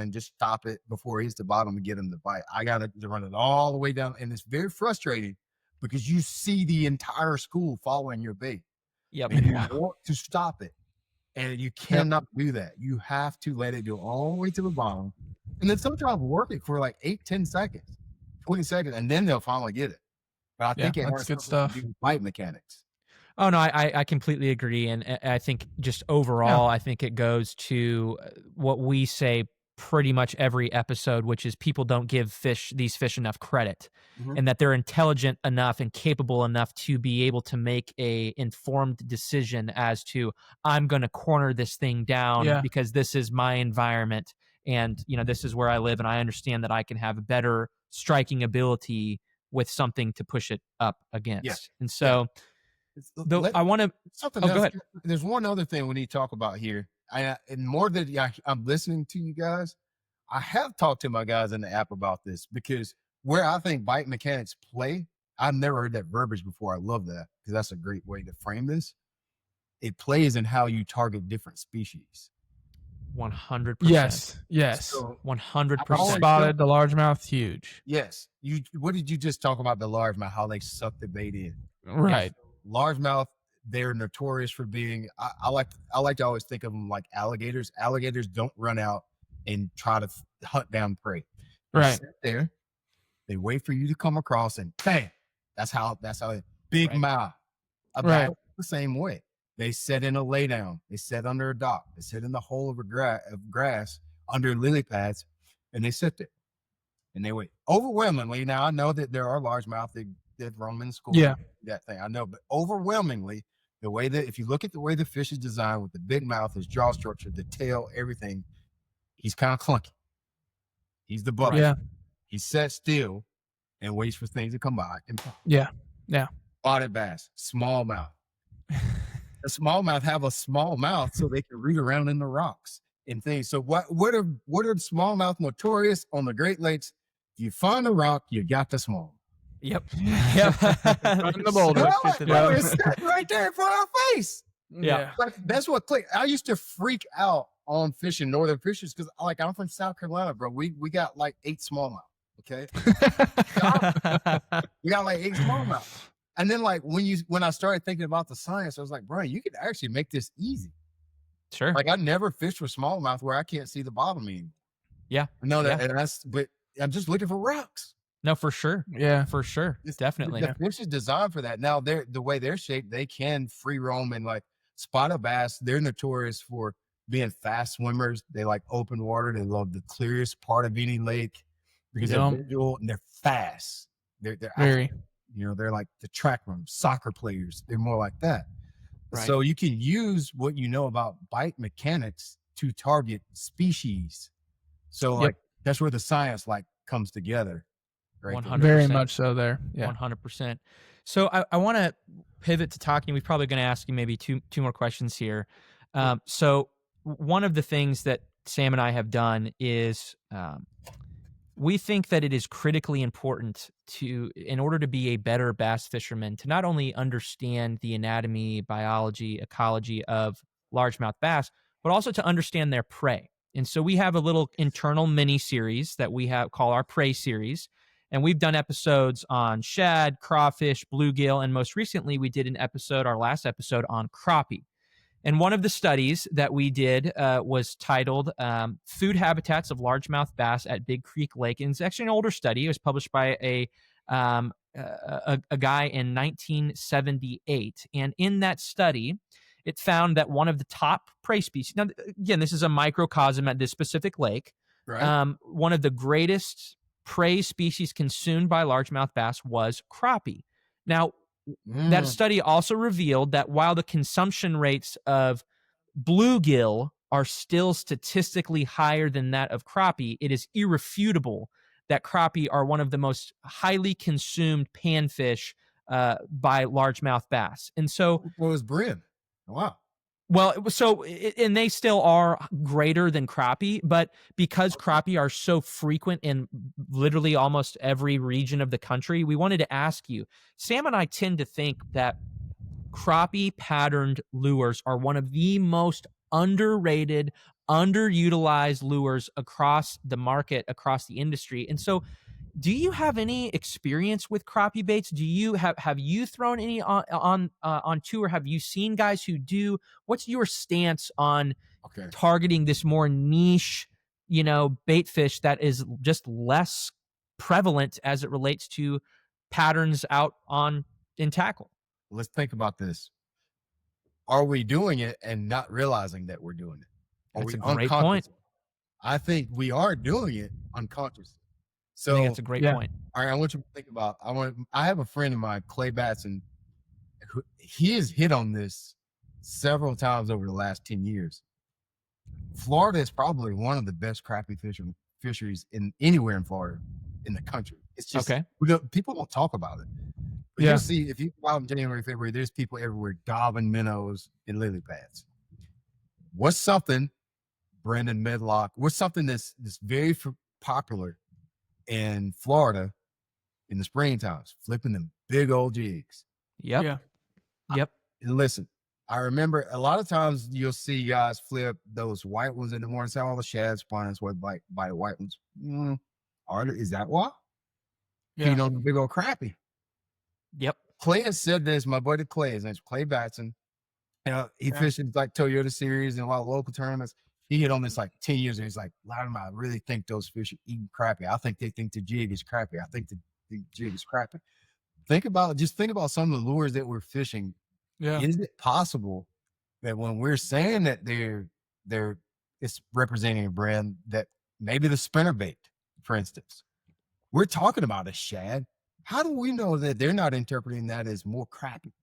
and just stop it before it hits the bottom and get them to bite. I got to run it all the way down. And it's very frustrating because you see the entire school following your bait. Yep. And you want to stop it. And you cannot do that. You have to let it go all the way to the bottom. And then sometimes work it for like 8-10 seconds, 20 seconds, and then they'll finally get it. But I think it has good stuff. To do with bite mechanics. Oh, no, I completely agree. And I think just overall, I think it goes to what we say pretty much every episode, which is people don't give these fish enough credit, and that they're intelligent enough and capable enough to be able to make a informed decision as to, I'm going to corner this thing down because this is my environment. And, this is where I live. And I understand that I can have a better striking ability with something to push it up against. Yeah. And so I want to, go ahead. There's one other thing we need to talk about here. And more that I'm listening to you guys, I have talked to my guys in the app about this because where I think bite mechanics play, I've never heard that verbiage before. I love that because that's a great way to frame this. It plays in how you target different species. 100%. Yes. So 100%. Spotted, the largemouth, huge. Yes. What did you just talk about the largemouth, how they suck the bait in? Right. Yes. Largemouth, they're notorious for being, I like to always think of them like alligators. Alligators don't run out and try to hunt down prey. They sit there, they wait for you to come across and bam, that's how big mouth. About the same way. They set in a laydown. They set under a dock. They sit in the hole of grass under lily pads, and they sit there and they wait. Overwhelmingly, now I know that there are largemouth that roam in school. That thing I know, but overwhelmingly, the way that if you look at the way the fish is designed with the big mouth, his jaw structure, the tail, everything, he's kind of clunky. He's the butt. Yeah. He sits still and waits for things to come by. And spotted bass, small mouth. The smallmouth have a small mouth so they can root around in the rocks and things. So what are smallmouth notorious on the Great Lakes? You find a rock, you got the small. Yep. In the boulder. It's right there in front of our face. Yeah. Like, that's what clicked. I used to freak out on fishing northern fishers because I'm from South Carolina, bro. We got like 8 smallmouth. Okay. We got like 8 smallmouth. And then like when I started thinking about the science, I was like, Brian, you could actually make this easy. Sure. Like I never fished with smallmouth where I can't see the bottom anymore. Yeah. No, but I'm just looking for rocks. No, for sure. Yeah. For sure. Definitely. The fish is designed for that. Now the way they're shaped, they can free roam, and like spotted bass, they're notorious for being fast swimmers. They like open water. They love the clearest part of any lake because they're visual and they're fast. They're very, they're like the track runners, soccer players. They're more like that. Right. So you can use what you know about bite mechanics to target species. So like that's where the science like comes together. Right. 100%. Very much so there. Yeah. 100%. So I want to pivot to talking. We're probably going to ask you maybe two more questions here. So one of the things that Sam and I have done is we think that it is critically important in order to be a better bass fisherman, to not only understand the anatomy, biology, ecology of largemouth bass, but also to understand their prey. And so we have a little internal mini series that we call our prey series. And we've done episodes on shad, crawfish, bluegill, and most recently we did our last episode on crappie. And one of the studies that we did was titled Food Habitats of Largemouth Bass at Big Creek Lake. And it's actually an older study. It was published by a guy in 1978. And in that study, it found that one of the top prey species, now, again, this is a microcosm at this specific lake. Right. One of the greatest prey species consumed by largemouth bass was crappie. Now, that study also revealed that while the consumption rates of bluegill are still statistically higher than that of crappie, it is irrefutable that crappie are one of the most highly consumed panfish by largemouth bass. And so, what was brim? Wow. Well, and they still are greater than crappie, but because crappie are so frequent in literally almost every region of the country, we wanted to ask you, Sam and I tend to think that crappie patterned lures are one of the most underrated, underutilized lures across the market, across the industry. And so, do you have any experience with crappie baits? Do you have you thrown any on tour? Have you seen guys who do? What's your stance on targeting this more niche, bait fish that is just less prevalent as it relates to patterns out in tackle? Let's think about this. Are we doing it and not realizing that we're doing it? That's a great point. I think we are doing it unconsciously. So I think that's a great point. All right, I want you to think about. I have a friend of mine, Clay Batson, who he has hit on this several times over the last 10 years. Florida is probably one of the best crappie fisheries anywhere in Florida in the country. It's just people don't talk about it. But you'll see if you go out in January, February, there's people everywhere diving minnows and lily pads. What's something, Brandon Medlock? What's something that's very popular in Florida in the spring times? Flipping them big old jigs. Yep. Yeah. Yep. And listen, I remember a lot of times you'll see guys flip those white ones in the morning, say all the shad spines by the white ones. Is that why? Yeah. The big old crappie. Yep. Clay has said this, my buddy Clay, his name's Clay Batson. He fished in like Toyota Series and a lot of local tournaments. He hit on this like 10 years ago. He's like, Latimer, I really think those fish are eating crappie. I think they think the jig is crappie. I think the jig is crappie. Think about some of the lures that we're fishing. Yeah. Is it possible that when we're saying that it's representing a brand that maybe the spinnerbait, for instance, we're talking about a shad. How do we know that they're not interpreting that as more crappie?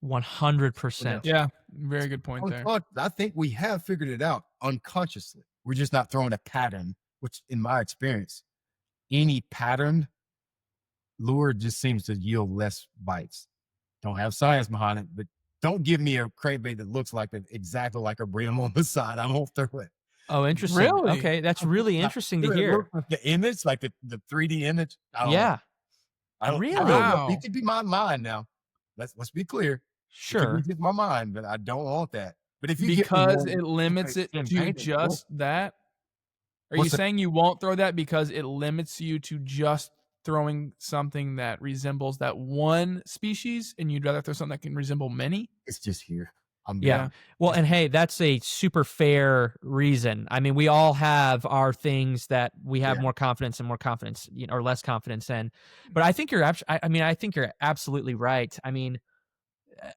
100%. Yeah, very good point there. I think we have figured it out unconsciously. We're just not throwing a pattern, which in my experience, any patterned lure just seems to yield less bites. Don't have science behind it, but don't give me a crankbait that looks exactly like a brim on the side. I won't throw it. Oh, interesting. Really? Okay, that's really interesting to hear. The image, like the 3D image. Yeah. Really? Wow. It could be my mind now. Let's be clear. Sure. It could be my mind, but I don't want that. But if you because it limits it to just that, are you saying you won't throw that because it limits you to just throwing something that resembles that one species, and you'd rather throw something that can resemble many? It's just here. I'm Yeah. down. Well, and hey, that's a super fair reason. I mean, we all have our things that we have more confidence and more confidence, or less confidence in. But I think I think you're absolutely right. I mean,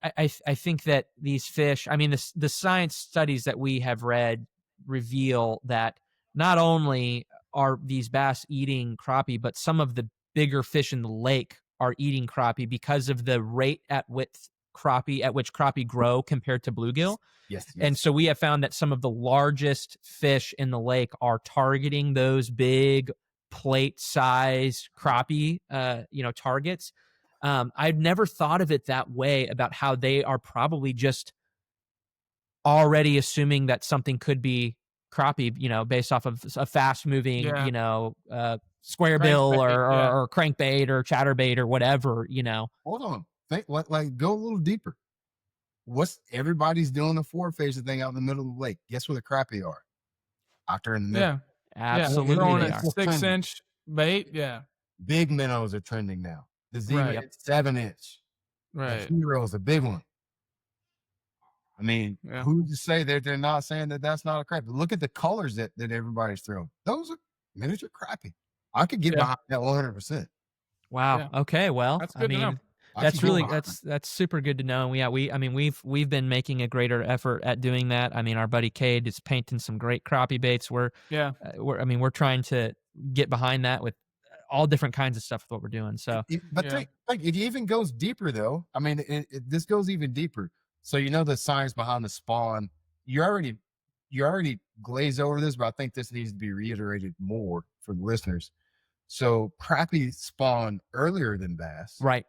I think that these fish, I mean, the science studies that we have read reveal that not only are these bass eating crappie, but some of the bigger fish in the lake are eating crappie because of the rate at which crappie grow compared to bluegill. Yes. And so we have found that some of the largest fish in the lake are targeting those big plate size crappie, targets. I've never thought of it that way about how they are probably just already assuming that something could be crappie, based off of a fast moving, square bill or crankbait or chatterbait or whatever. Hold on. Think like go a little deeper. What's everybody's doing the forward-facing thing out in the middle of the lake? Guess where the crappie are? Out there in the middle. Yeah. Absolutely, Throwing they a are. 6-inch bait. Yeah. Big minnows are trending now. The zebra Right. 7-inch. Right. The hero is a big one. I mean, who's to say that they're not saying that that's not a crappie? Look at the colors that everybody's throwing. Those are miniature crappie. I could get behind that 100%. Wow. Yeah. Okay. Well, That's good to know. That's really that's super good to know. Yeah, we've been making a greater effort at doing that. I mean, our buddy Cade is painting some great crappie baits. We're trying to get behind that with all different kinds of stuff with what we're doing. So, think, like it even goes deeper though. I mean, this goes even deeper. So the science behind the spawn. You already glazed over this, but I think this needs to be reiterated more for the listeners. So crappie spawn earlier than bass. Right.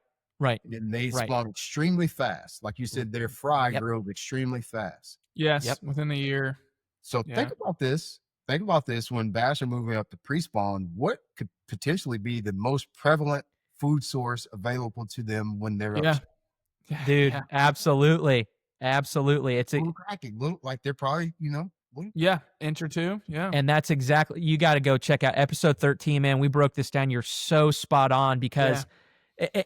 And they spawn extremely fast. Like you said, their fry grows extremely fast. Yes. Within a year. So think about this. Think about this when bass are moving up to pre-spawn. What could potentially be the most prevalent food source available to them when they're up? Dude, absolutely. It's little cracking, like they're probably, inch or two. Yeah. And that's exactly, you got to go check out episode 13, man. We broke this down. You're so spot on because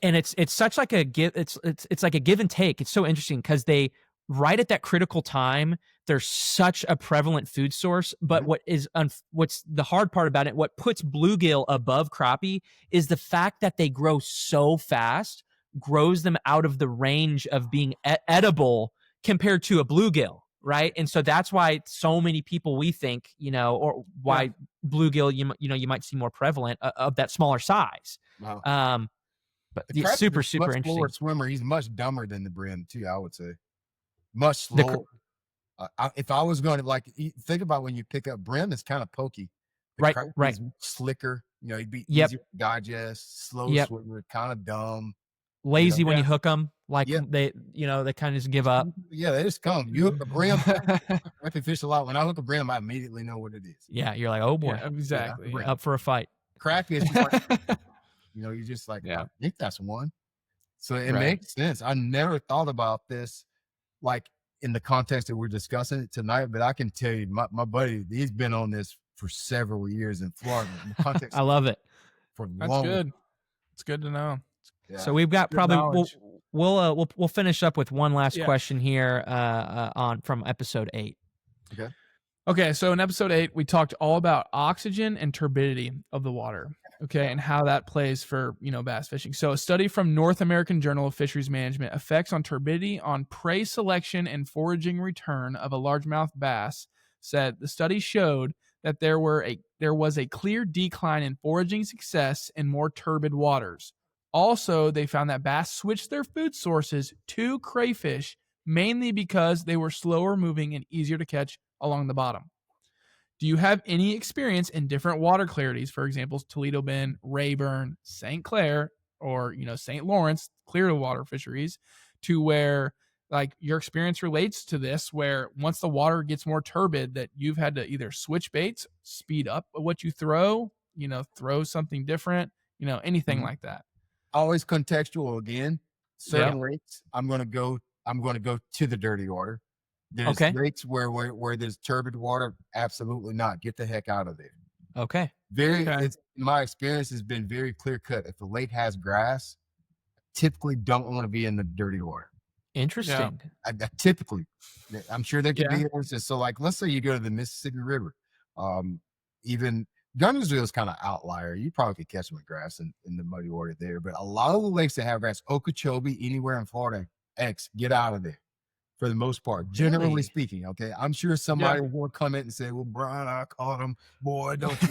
and it's such like a give, it's like a give and take. It's so interesting because they right at that critical time, there's such a prevalent food source. But what's the hard part about it, what puts bluegill above crappie is the fact that they grow so fast, grows them out of the range of being edible compared to a bluegill, right? And so that's why so many people, we think, or why bluegill, you might see more prevalent of that smaller size. Wow. But it's super interesting. Slower swimmer. He's much dumber than the brim too. I would say much slower. If I was going to think about when you pick up brim, it's kind of pokey. Right. Slicker. He'd be easier to digest. Slow swimmer, kind of dumb. Lazy when you hook them. They kind of just give up. Yeah, they just come. You hook a brim. I can fish a lot. When I hook a brim, I immediately know what it is. Yeah, you're like, oh boy, exactly. Up for a fight. Crappie is just you're just like, I think that's one. So it makes sense. I never thought about this in the context that we're discussing it tonight, but I can tell you, my buddy, he's been on this for several years in Florida. In the context I love it. That's good. It's good to know. Yeah. So we've got probably we'll finish up with one last question here from episode 8. Okay, so in episode 8, we talked all about oxygen and turbidity of the water, and how that plays for, bass fishing. So a study from North American Journal of Fisheries Management, effects on turbidity on prey selection and foraging return of a largemouth bass, said the study showed that there was a clear decline in foraging success in more turbid waters. Also, they found that bass switched their food sources to crayfish mainly because they were slower moving and easier to catch along the bottom. Do you have any experience in different water clarities, for example, Toledo Bend, Rayburn, St. Clair, or St. Lawrence, clear water fisheries, to where your experience relates to this, where once the water gets more turbid, that you've had to either switch baits, speed up what you throw, throw something different, anything like that? Always contextual again. Certain rates, I'm going to go to the dirty water. There's rates where there's turbid water. Absolutely not. Get the heck out of there. Okay. My experience has been very clear cut. If the lake has grass, typically don't want to be in the dirty water. Interesting. Typically, I'm sure there could Yeah. be instances. So, like, let's say you go to the Mississippi River, even Gunnersville is kind of outlier. You probably could catch them with grass in the muddy water there, but a lot of the lakes that have grass, Okeechobee, anywhere in Florida, get out of there for the most part. Generally Really? speaking, okay. I'm sure somebody will comment and say, "Well, Brian, I caught him, boy, don't you?"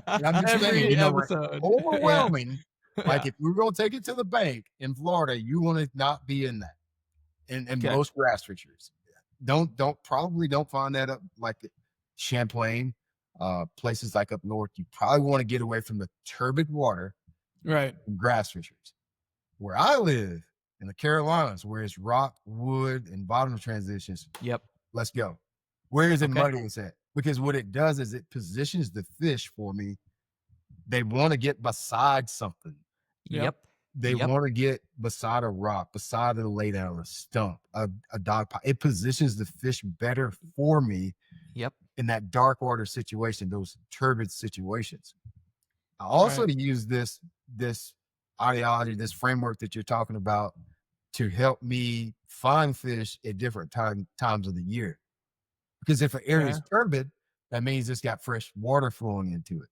I'm just saying, Every like, episode. overwhelming. Like, Yeah. if we're gonna take it to the bank in Florida, you want to not be in that. And Okay. most grass fisheries don't find that up like Champlain, places like up north. You probably want to get away from the turbid water, Right. and grass fisheries. Where I live in the Carolinas, where it's rock, wood, and bottom transitions, Yep. let's go. Where is it Okay. muddy it's at? Because what it does is it positions the fish for me. They want to get beside something. Yep. They want to get beside a rock, beside a lay down, a stump, a dog pile. It positions the fish better for me Yep. in that dark water situation, those turbid situations. I also use this ideology, this framework that you're talking about to help me find fish at different times of the year. Because if an area is turbid, that means it's got fresh water flowing into it.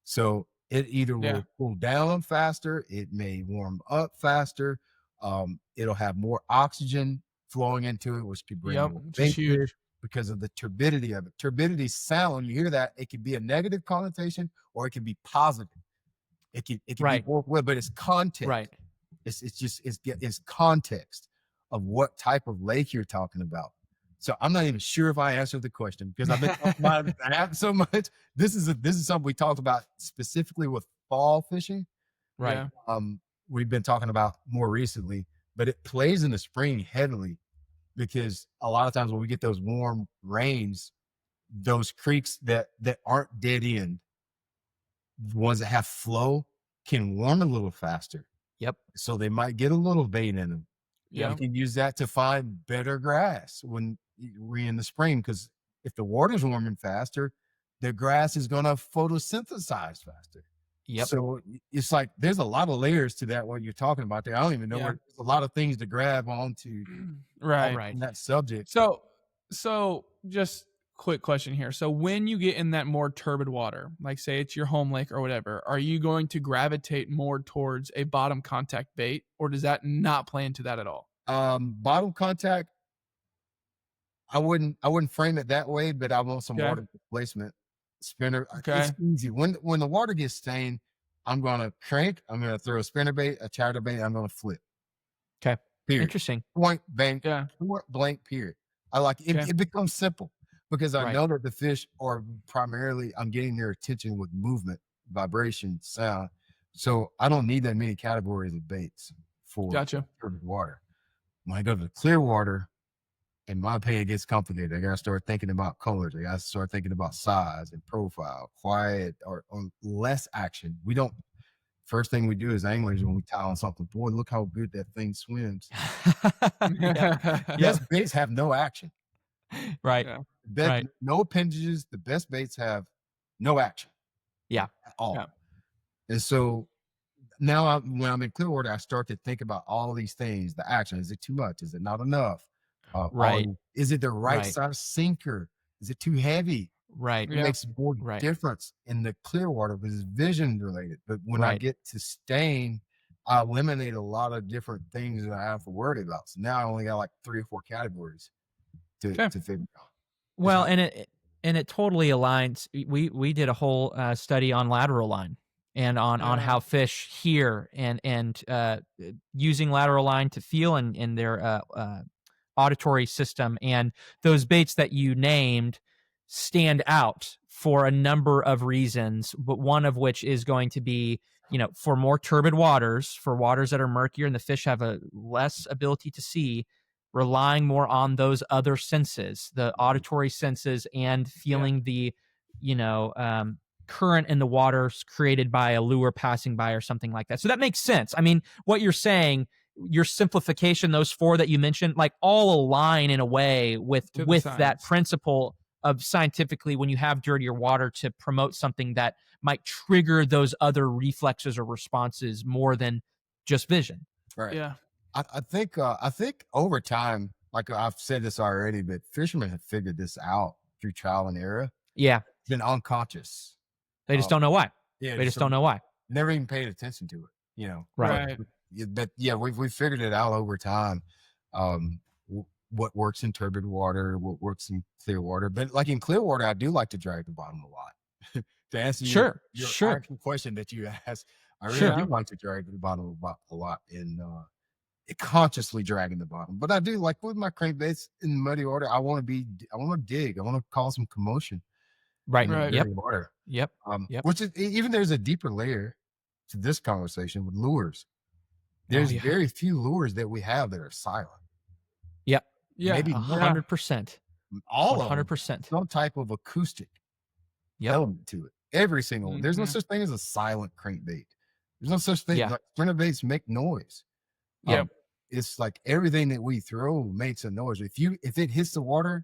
So it either will cool down faster, it may warm up faster, it'll have more oxygen flowing into it, which could bring more bait fish because of the turbidity of it. Turbidity sound, you hear that, it could be a negative connotation or it can be positive. It can be both ways, but it's context. Right. It's context of what type of lake you're talking about. So I'm not even sure if I answered the question because I've been talking about it so much. This is something we talked about specifically with fall fishing. Right. We've been talking about more recently, but it plays in the spring heavily because a lot of times when we get those warm rains, those creeks that aren't dead end, the ones that have flow, can warm a little faster. Yep. So they might get a little bait in them. Yeah. You can use that to find better grass when we're in the spring, because if the water's warming faster, the grass is going to photosynthesize faster. Yep. So it's like there's a lot of layers to that, what you're talking about there. I don't even know where there's a lot of things to grab onto Right. that subject. So just quick question here. So when you get in that more turbid water, like say it's your home lake or whatever, are you going to gravitate more towards a bottom contact bait, or does that not play into that at all? Bottom contact, I wouldn't frame it that way, but I want some water displacement spinner. It's easy. When the water gets stained, I'm gonna crank, I'm gonna throw a spinner bait, a chatter bait, I'm gonna flip. Okay. Period. Interesting. Point blank. Point blank. Period. I like it. It becomes simple because I know that the fish are primarily, I'm getting their attention with movement, vibration, sound. So I don't need that many categories of baits for turbid water. When I go to the clear water, in my opinion, it gets complicated. I gotta start thinking about colors. I gotta start thinking about size and profile, quiet or less action. First thing we do as anglers when we tie on something, boy, look how good that thing swims. Yes, baits have no action. Right. No appendages. The best baits have no action. Yeah. At all. Yeah. And so now when I'm in clear water, I start to think about all these things. The action, is it too much? Is it not enough? Is it the right size sinker? Is it too heavy? Right. It makes more difference in the clear water because it's vision related. But when I get to stain, I eliminate a lot of different things that I have to worry about. So now I only got like 3 or 4 categories to figure out. Well, and it totally aligns. We did a whole study on lateral line and on how fish hear and using lateral line to feel in their auditory system, and those baits that you named stand out for a number of reasons, but one of which is going to be, for more turbid waters, for waters that are murkier and the fish have a less ability to see, relying more on those other senses, the auditory senses, and feeling the current in the waters created by a lure passing by or something like that. So that makes sense. I mean, what you're saying, your simplification, those 4 that you mentioned, like all align in a way with that principle of scientifically, when you have dirtier water, to promote something that might trigger those other reflexes or responses more than just vision. Right. Yeah. I think over time, like I've said this already, but fishermen have figured this out through trial and error. Yeah. It's been unconscious. They just don't know why. Yeah, They just don't know why. Never even paid attention to it, Right. But yeah, we've figured it out over time. What works in turbid water, what works in clear water. But like in clear water, I do like to drag the bottom a lot. To answer your actual question that you asked, I really do like to drag the bottom a lot and consciously dragging the bottom. But I do like with my crankbaits in muddy water. I want to dig. I want to cause some commotion. Right. Yep. Water. Yep. Which is even there's a deeper layer to this conversation with lures. There's very few lures that we have that are silent. Yep. Yeah. Maybe 100%. All 100%. Some type of acoustic element to it. Every single one. There's no such thing as a silent crankbait. There's no such thing. Like spinnerbaits make noise. Yeah. It's like everything that we throw makes a noise. If it hits the water,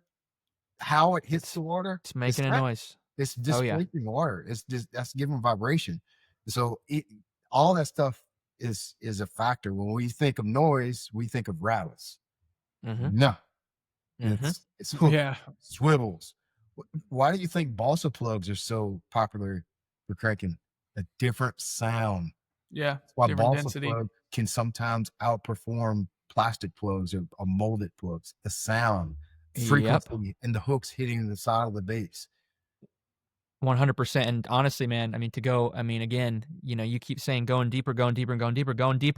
how it hits the water, it's making a noise. It's displacing water. It's just that's giving vibration. So all that stuff is a factor. When we think of noise, we think of rattles. No, it's swivels. Why do you think balsa plugs are so popular for cranking? A different sound. Yeah, that's why balsa plug can sometimes outperform plastic plugs or molded plugs. The sound, frequency, and the hooks hitting the side of the base. 100%. And honestly, man, again, you keep saying going deeper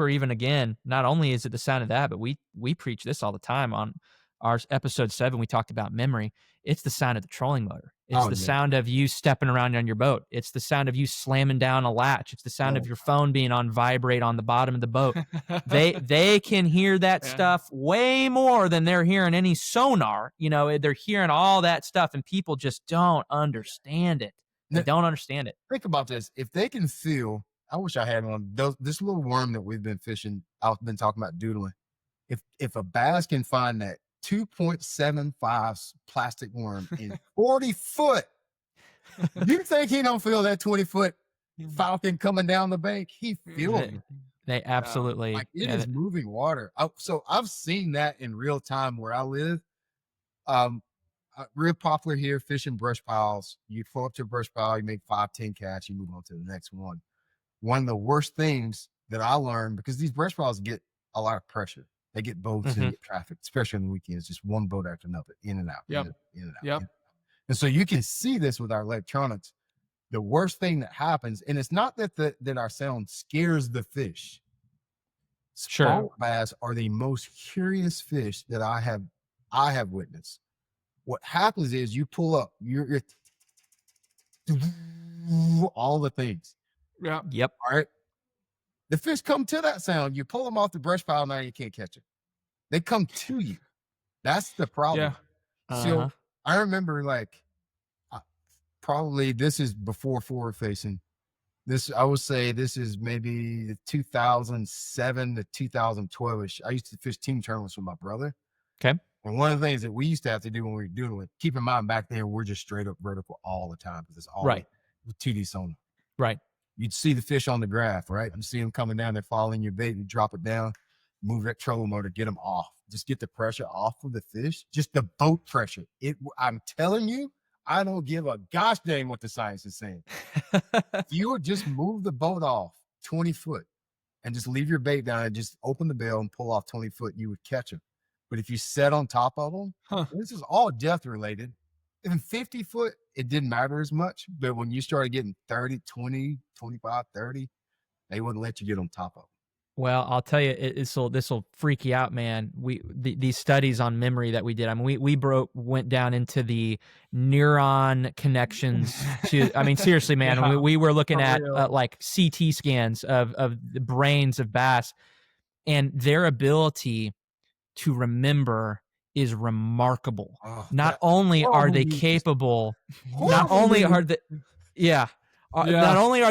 even again. Not only is it the sound of that, but we preach this all the time on our episode 7. We talked about memory. It's the sound of the trolling motor. It's sound of you stepping around on your boat. It's the sound of you slamming down a latch. It's the sound of your phone being on vibrate on the bottom of the boat. They can hear that stuff way more than they're hearing any sonar. They're hearing all that stuff, and people just don't understand it. They don't understand it. Think about this. If they can feel, I wish I had one. This little worm that we've been fishing, I've been talking about doodling. If a bass can find that 2.75 plastic worm in 40 foot, you think he don't feel that 20-foot falcon coming down the bank? He feels it. They absolutely. It is moving water. So I've seen that in real time where I live. Real popular here, fishing brush piles. You pull up to a brush pile, you make 5-10 catch, you move on to the next one. One of the worst things that I learned, because these brush piles get a lot of pressure. They get boats and get traffic, especially on the weekends, just one boat after another, in and out, in and out. And so you can see this with our electronics. The worst thing that happens, and it's not that our sound scares the fish. Small bass are the most curious fish that I have witnessed. What happens is you pull up, you're all the things. Yeah. Yep. All right. The fish come to that sound. You pull them off the brush pile, now you can't catch it. They come to you. That's the problem. Yeah. So I remember probably this is before forward facing. I would say this is maybe 2007 to 2012ish. I used to fish team tournaments with my brother. Okay. And one of the things that we used to have to do when we were doing it, keep in mind back then, we're just straight up vertical all the time because it's all with 2D sonar. Right. You'd see the fish on the graph, right? You see them coming down, they're following your bait, you drop it down, move that trolling motor, get them off. Just get the pressure off of the fish, just the boat pressure. I'm telling you, I don't give a gosh dang what the science is saying. If you would just move the boat off 20 foot and just leave your bait down and just open the bail and pull off 20 foot, you would catch them. But if you set on top of them, this is all depth related. Even 50 foot, it didn't matter as much. But when you started getting 30, 20, 25, 30, they wouldn't let you get on top of them. Well, I'll tell you, this will freak you out, man. These studies on memory that we did. I mean, we went down into the neuron connections to. I mean, seriously, man. We were looking at like CT scans of the brains of bass, and their ability to remember is remarkable. Not only are they capable, not only are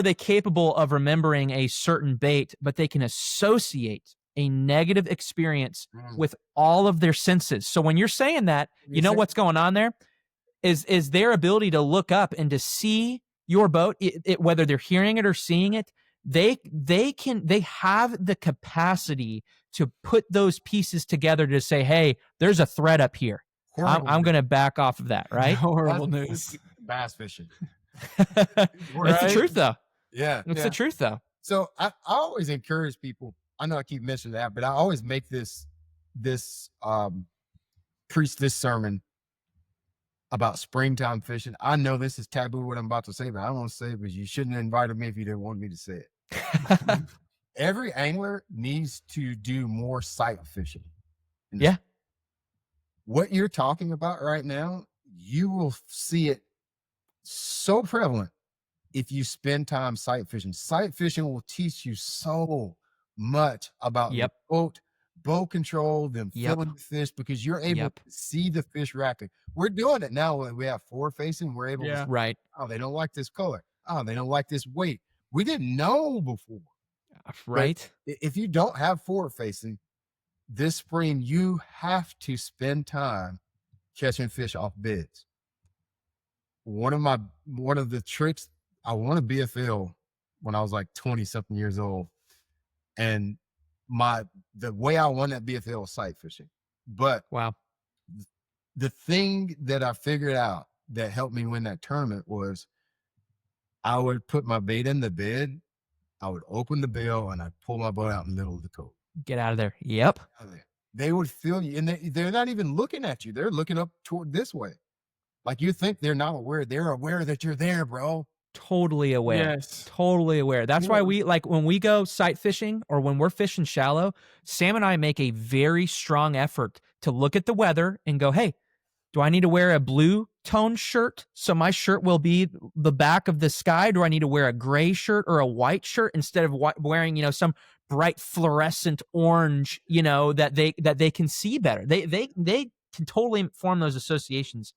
they capable of remembering a certain bait, but they can associate a negative experience with all of their senses. So when you're saying that, you know what's going on there is their ability to look up and to see your boat, whether they're hearing it or seeing it. They have the capacity to put those pieces together to say, hey, there's a threat up here. I'm going to back off of that, right? Horrible news. Bass fishing. It's the truth, though. Yeah. It's the truth, though. So I always encourage people. I know I keep mentioning that, but I always make this preach this sermon about springtime fishing. I know this is taboo what I'm about to say, but I don't want to say it because you shouldn't have invited me if you didn't want me to say it. Every angler needs to do more sight fishing. Yeah. What you're talking about right now, you will see it so prevalent if you spend time sight fishing. Sight fishing will teach you so much about the boat control, them filling the fish, because you're able to see the fish reacting. We're doing it now when we have forward facing. We're able to, right. Oh, they don't like this color. Oh, they don't like this weight. We didn't know before. Right. But if you don't have forward facing this spring, you have to spend time catching fish off beds. One of the tricks, I won a BFL when I was like 20 something years old. And the way I won that BFL was sight fishing. But wow, the thing that I figured out that helped me win that tournament was I would put my bait in the bed, I would open the bill, and I'd pull my boat out in the middle of the cove. Get out of there. Yep. They would feel you, and they're not even looking at you. They're looking up toward this way. Like, you think they're not aware. They're aware that you're there, bro. Totally aware. Yes. Totally aware. That's why we, like, when we go sight fishing or when we're fishing shallow, Sam and I make a very strong effort to look at the weather and go, hey, do I need to wear a blue tone shirt so my shirt will be the back of the sky? Do I need to wear a gray shirt or a white shirt instead of wearing, some bright fluorescent orange, that they can see better? They can totally form those associations.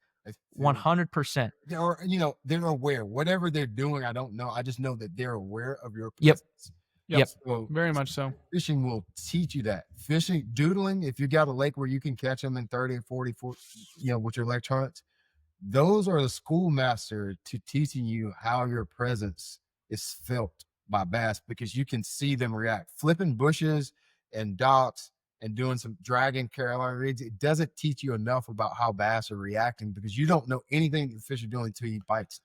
100%. They're aware. Whatever they're doing, I don't know. I just know that they're aware of your presence. Yep. So very much so. Fishing will teach you that. Fishing, doodling, if you got a lake where you can catch them in 30 or 40 foot, with your electronics, those are the schoolmaster to teaching you how your presence is felt by bass, because you can see them react. Flipping bushes and docks and doing some dragging Carolina reeds, it doesn't teach you enough about how bass are reacting, because you don't know anything the fish are doing until you bite.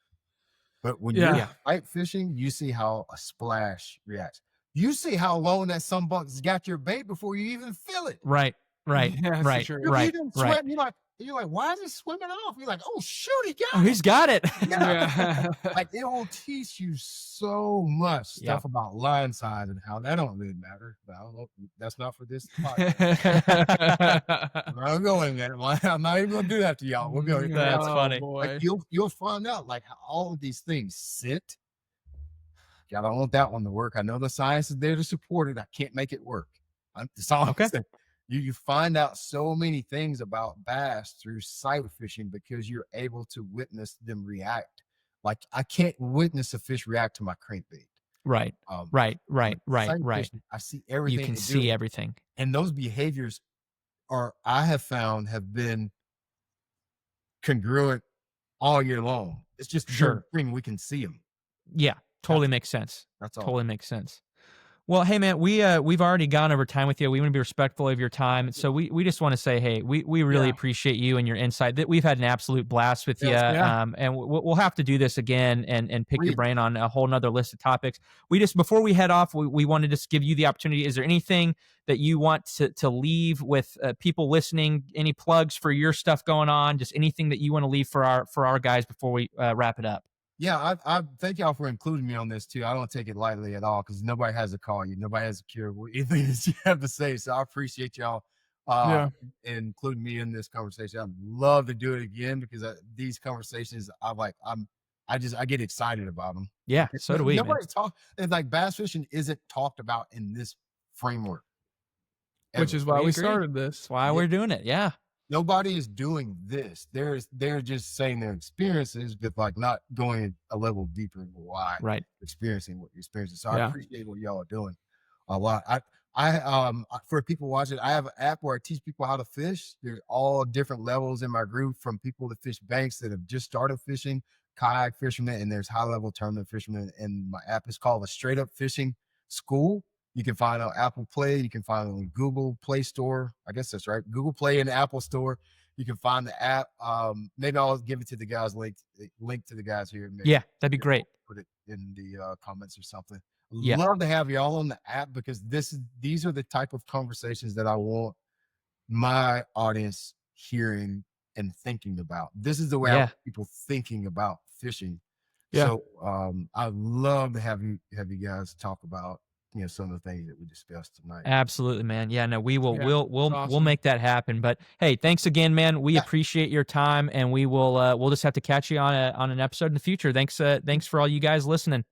But when you're sight fishing, you see how a splash reacts. You see how long that sunbuck's got your bait before you even feel it. Right. Yeah, right. Sure. Right. You're like, why is it swimming off? You're like, oh shoot, he's got it. Yeah. Like, it will teach you so much stuff about line size and how that don't really matter. But I don't know. That's not for this podcast. I'm going there. I'm not even gonna do that to y'all. We'll go. That's funny. Like, you'll find out like how all of these things sit. I don't want that one to work. I know the science is there to support it. I can't make it work. That's all I'm saying. You find out so many things about bass through sight fishing because you're able to witness them react. Like, I can't witness a fish react to my crankbait. Right. Right. Fishing, I see everything. You can see everything. And those behaviors I have found have been congruent all year long. It's just spring we can see them. Yeah. Totally makes sense. That's all. Totally makes sense. Well, hey man, we've already gone over time with you. We want to be respectful of your time. So we just want to say, hey, we really appreciate you and your insight. That we've had an absolute blast with you. And we'll have to do this again and pick your brain on a whole nother list of topics. Before we head off, we wanted to give you the opportunity. Is there anything that you want to leave with people listening? Any plugs for your stuff going on? Just anything that you want to leave for our guys before we wrap it up? Yeah, I thank y'all for including me on this too. I don't take it lightly at all, because nobody has to call you. Nobody has a cure with anything that you have to say. So I appreciate y'all including me in this conversation. I'd love to do it again, because these conversations I get excited about them. Yeah, so do we. Nobody it's like bass fishing isn't talked about in this framework. Which is why we started this. That's why we're doing it. Yeah. Nobody is doing this. They're just saying their experiences, but like not going a level deeper into why experiencing what you're experiencing. So I appreciate what y'all are doing a lot. I for people watching, I have an app where I teach people how to fish. There's all different levels in my group, from people that fish banks that have just started fishing, kayak fishermen, and there's high level tournament fishermen. And my app is called the Straight Up Fishing School. You can find it on Apple Play. You can find it on Google Play Store. I guess that's right. Google Play and Apple Store. You can find the app. Maybe I'll give it to the guys, link to the guys here. Maybe Yeah, that'd be great. Put it in the comments or something. Yeah. Love to have y'all on the app, because these are the type of conversations that I want my audience hearing and thinking about. This is the way I want people thinking about fishing. Yeah. So I'd love to have you guys talk about, you know, some of the things that we discussed tonight. Absolutely, man. Yeah, no, we'll awesome. make that happen. But hey, thanks again, man. We appreciate your time, and we'll just have to catch you on an episode in the future. Thanks for all you guys listening.